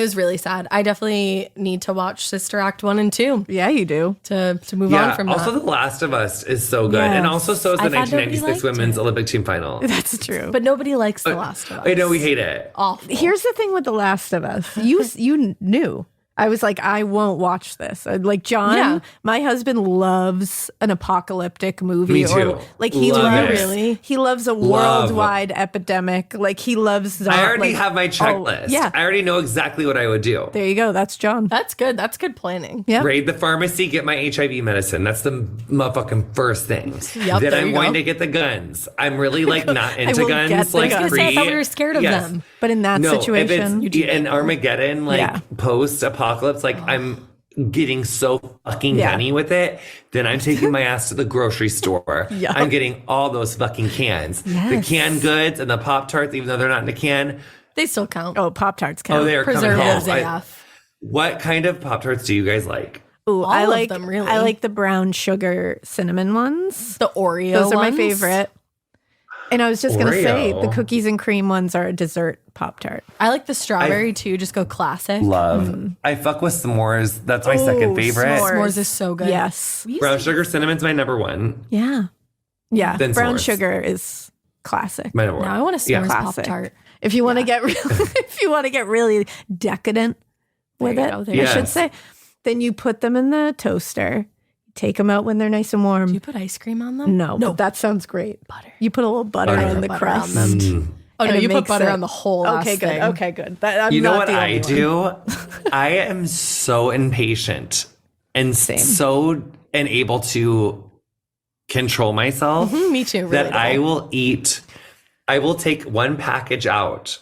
It was really sad. I definitely need to watch Sister Act 1 and 2 Yeah, you do. to move on from also that. The Last of Us is so good. Yes. And also so is the I thought nobody 1996 liked Women's it. Olympic team final. That's true. But nobody likes The Last of Us. I know we hate it. Awful. Here's the thing with The Last of Us. You knew. I was like, I won't watch this. Like John, Yeah. my husband loves an apocalyptic movie. Me too. Or like he Love loves, it. Really? he loves a worldwide epidemic. Like he loves. I already have my checklist. yeah. I already know exactly what I would do. There you go. That's John. That's good. That's good planning. Yeah. Raid the pharmacy, get my HIV medicine. That's the motherfucking first thing. Yep, then there I'm you going go. to get the guns. I'm really like not I into will get guns. the Like guns. I was gonna say, I pre. thought we were scared of them. But in that No, situation, if it's an Armageddon, like Yeah. post-apocalypse, like I'm getting so fucking Yeah. gunny with it, then I'm taking my ass to the grocery store. Yup. I'm getting all those fucking cans. The Yes. canned goods and the Pop-Tarts, even though they're not in a can. They still count. oh, Pop-Tarts count. Oh, they are coming Preservatives home. AF. What kind of Pop-Tarts do you guys like? Ooh, All I of like them, really. I like the brown sugar cinnamon ones. The Oreo Those are my ones. favorite. And I was just going to say, Oreo. the cookies and cream ones are a dessert Pop-Tart. I like the strawberry too. Just go classic. Love. I fuck with s'mores. That's my second favorite. s'mores. S'mores is so good. Yes. We used Brown to- sugar cinnamon's my number one. Yeah. Yeah. Then Brown s'mores. sugar is classic. My number one. Now I want a Yeah. s'mores Classic. Pop-Tart. If you want to get really decadent with There you it, go, there I you go. should Yes. say, then you put them in the toaster. Take them out when they're nice and warm. Do you put ice cream on them? No, but that sounds great. Butter. You put a little butter Butter. on the Butter on crust. them. Oh no, And it you put makes butter it- on the whole Okay, last good. thing. Okay, good. I'm You know not what the I only one. do? I am so impatient and so able to control myself Me too. Really that I will take one package out,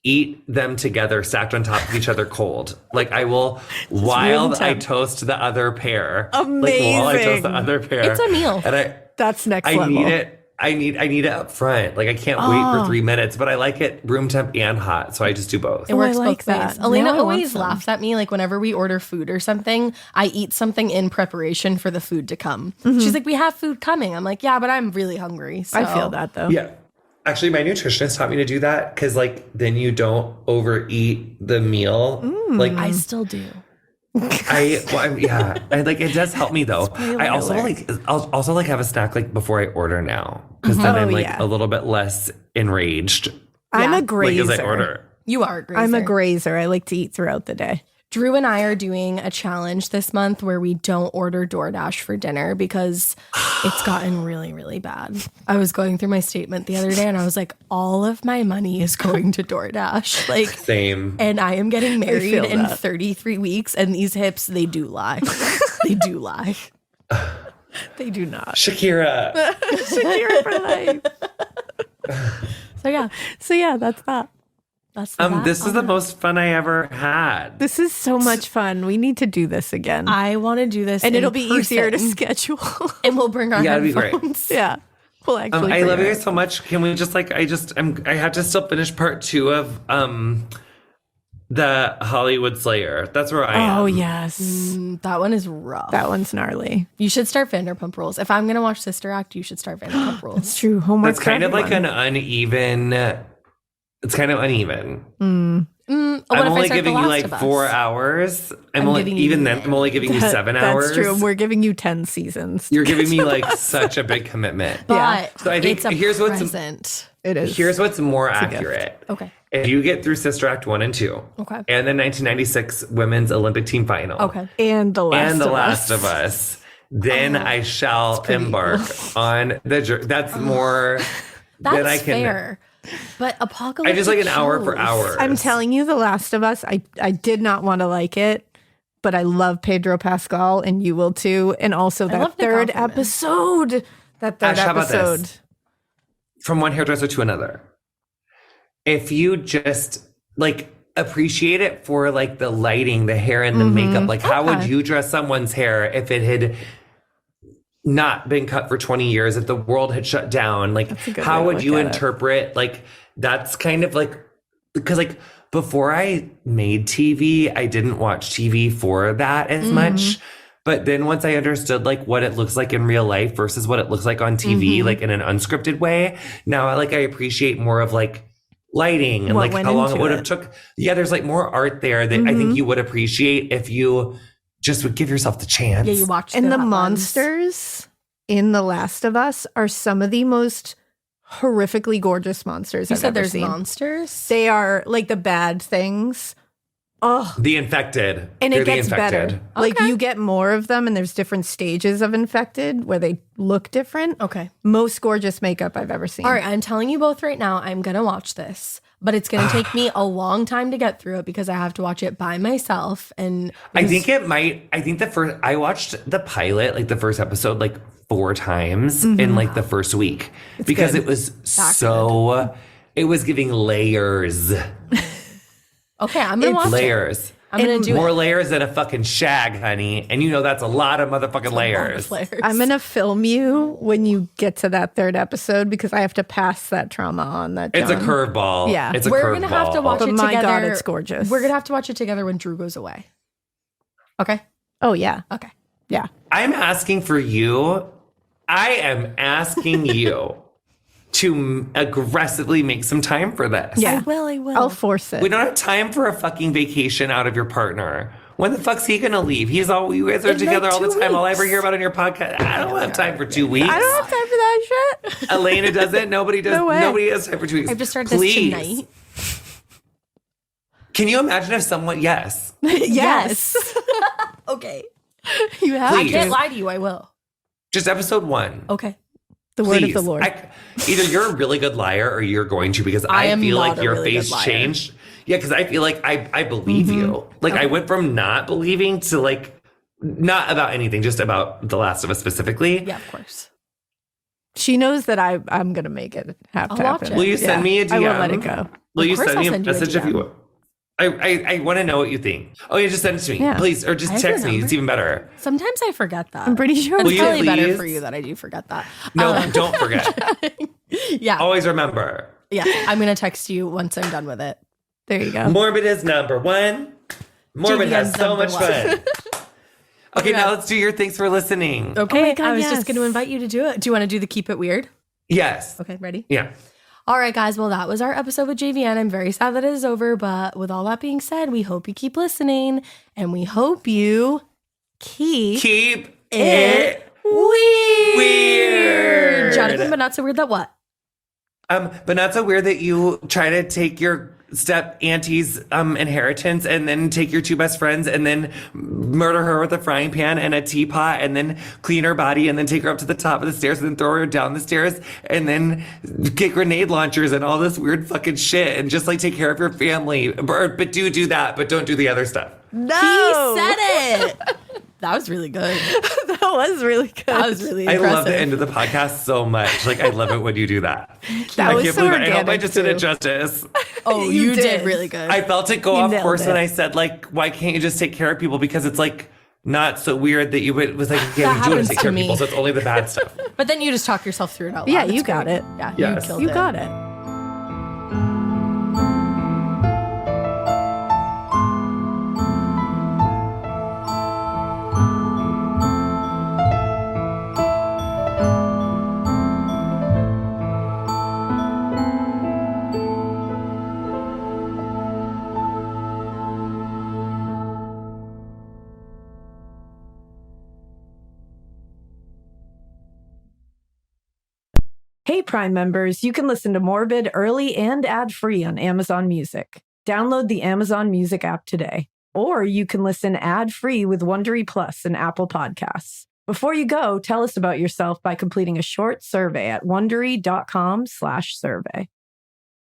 eat them together, stacked on top of each other cold. Like I will, while I temp. toast the other pair. Amazing. Like while I toast the other pair. It's a meal. And That's next I level. need it. I need it up front. Like I can't wait for 3 minutes, but I like it room temp and hot, so I just do both. It works I like both ways. that. Elena Now I want always some. laughs at me like whenever we order food or something, I eat something in preparation for the food to come. She's like, "We have food coming." I'm like, "Yeah, but I'm really hungry." So. I feel that though. Yeah. Actually, my nutritionist taught me to do that because, like, then you don't overeat the meal. Like, I still do. yeah, and like it does help me though. I also I'll also like have a snack like before I order now because then I'm like yeah. a little bit less enraged. I'm Yeah. a Like grazer. as I order. You are a grazer. I'm a grazer. I like to eat throughout the day. Drew and I are doing a challenge this month where we don't order DoorDash for dinner because it's gotten really, really bad. I was going through my statement the other day and I was like, all of my money is going to DoorDash. Like, Same. and I am getting married feel in that. 33 weeks and these hips, they do lie. They do lie. They do not. Shakira. Shakira for life. So yeah, that's that. That's that This is on the that. most fun I ever had. This is so much fun. We need to do this again. I want to do this and in it'll be easier to person. schedule. And we'll bring our Yeah, it'd be great. headphones. yeah. We'll actually I love you bring guys so much. Can we just like I have to still finish part 2 of the Hollywood Slayer. That's where I am. Oh yes. That one is rough. That one's gnarly. You should start Vanderpump Rules. If I'm going to watch Sister Act, you should start Vanderpump Rules. It's true. Homework. That's kind of like an uneven. It's kind of uneven. What I'm if I only start The giving you Last like of Us? 4 hours. I'm only giving you even then. I'm only giving you 7 hours. That's true. We're giving you 10 seasons. You're giving me like such a big commitment. But Yeah. So I think it's a here's what's- present. It is. Here's what's more gift. accurate. Okay. If you get through Sister Act 1 and 2, Okay. and the 1996 Women's Olympic Team Final, Okay. and the last. and The of Last Us. of Us, then I shall embark on the journey. That's more than That's I can. fair. But I apocalyptic just like an hour for shows. hours. I'm telling you, The Last of Us. I did not want to like it, but I love Pedro Pascal, and you will too. And also that love Nick third Offerman. episode. That third Ash, how about episode. this? From one hairdresser to another. If you just like appreciate it for like the lighting, the hair, and the makeup, like how would Okay. you dress someone's hair if it had not been cut for 20 years, if the world had shut down? Like, a good way how to would look you at it. interpret? Like, that's kind of like, because like before I made TV, I didn't watch TV for that as much. But then once I understood like what it looks like in real life versus what it looks like on TV, like in an unscripted way, now I appreciate more of like lighting and What like went how long it into would have it. took. Yeah, there's like more art there that I think you would appreciate if you just would give yourself the chance. Yeah, you watched And the that lens. monsters in The Last of Us are some of the most horrifically gorgeous monsters You I've said ever there's seen. monsters? They are like the bad things. Oh, The infected. and They're it gets the infected. better. Like Okay. you get more of them, and there's different stages of infected where they look different. Okay. Most gorgeous makeup I've ever seen. All right, I'm telling you both right now, I'm going to watch this, but it's going to take me a long time to get through it because I have to watch it by myself. And I think I watched the pilot, like the first episode, like 4 times in like the first week because good. it was it was giving layers. okay, I'm going to watch it. Layers. I'm going to do More it. layers than a fucking shag, honey. And you know that's a lot of motherfucking layers. I'm going to film you when you get to that 3rd episode because I have to pass that trauma on. That It's a John. curveball. Yeah. It's a We're curveball. going to have to watch But it my together. God, it's gorgeous. We're going to have to watch it together when Drew goes away. Okay? Oh, yeah. Okay. Yeah. I'm asking for you. I am asking you to aggressively make some time for this. Yeah. I will. I'll force it. We don't have time for a fucking vacation out of your partner. When the fuck's he gonna leave? You guys are In together like all the 2 time. All I weeks. ever hear about on your podcast. I don't have time for 2 weeks. I don't have time for that shit. Elena doesn't. Nobody does. No way. Nobody has time for 2 weeks. I have to start Please. this tonight. Can you imagine if someone? Yes. Yes. Okay. You have Please. I can't lie to you. I will. Just episode 1. Okay. the word of Please. the Lord. Either you're a really good liar or you're going to because I I am feel not like a your really face good liar. changed. Yeah, because I feel like I believe you. Like I went from not believing to like not about anything, just about The Last of Us specifically. Yeah, of course. She knows that I'm going to make it have I'll to watch happen. it. Will you send me a DM? I won't let it go. Will Of you course send me I'll a send you a message if DM. you? I want to know what you think. Oh yeah, just send it to me, Yeah. please, or I just have text your me. number. It's even better. Sometimes I forget that. I'm pretty sure. It's Will you probably better please? for you that I do forget that. No, don't forget. Yeah. Always remember. Yeah. I'm going to text you once I'm done with it. There you go. Morbid is number 1. Morbid has JVN's so number much 1. fun. Okay, now let's do your thanks for listening. Okay. Oh my God, I was yes. just going to invite you to do it. Do you want to do the keep it weird? Yes. Okay. Ready? Yeah. All right, guys. Well, that was our episode with JVN. I'm very sad that it is over, but with all that being said, we hope you keep listening and we hope you keep It weird. Jonathan, but not so weird that what? But not so weird that you try to take your step auntie's inheritance and then take your 2 best friends and then murder her with a frying pan and a teapot and then clean her body and then take her up to the top of the stairs and then throw her down the stairs and then get grenade launchers and all this weird fucking shit and just like take care of your family. But do that, but don't do the other stuff. No. He said it. That was really good. That was really good. That was really I impressive. love the end of the podcast so much. Like I love it when you do that. That I was can't so believe it. I hope I organic, just did it too. justice. Oh, You you did did. really good. I felt it go You off nailed course it. when I said like, why can't you just take care of people? Because it's like not so weird that you would was like, yeah, That you do want happens to take to care of me. people, so it's only the bad stuff. But then you just talk yourself through it out loud. Yeah, It's you got great. it. Yeah, Yes. you killed You it. got it. Hey, Prime members, you can listen to Morbid early and ad-free on Amazon Music. Download the Amazon Music app today. Or you can listen ad-free with Wondery Plus and Apple Podcasts. Before you go, tell us about yourself by completing a short survey at Wondery.com/survey.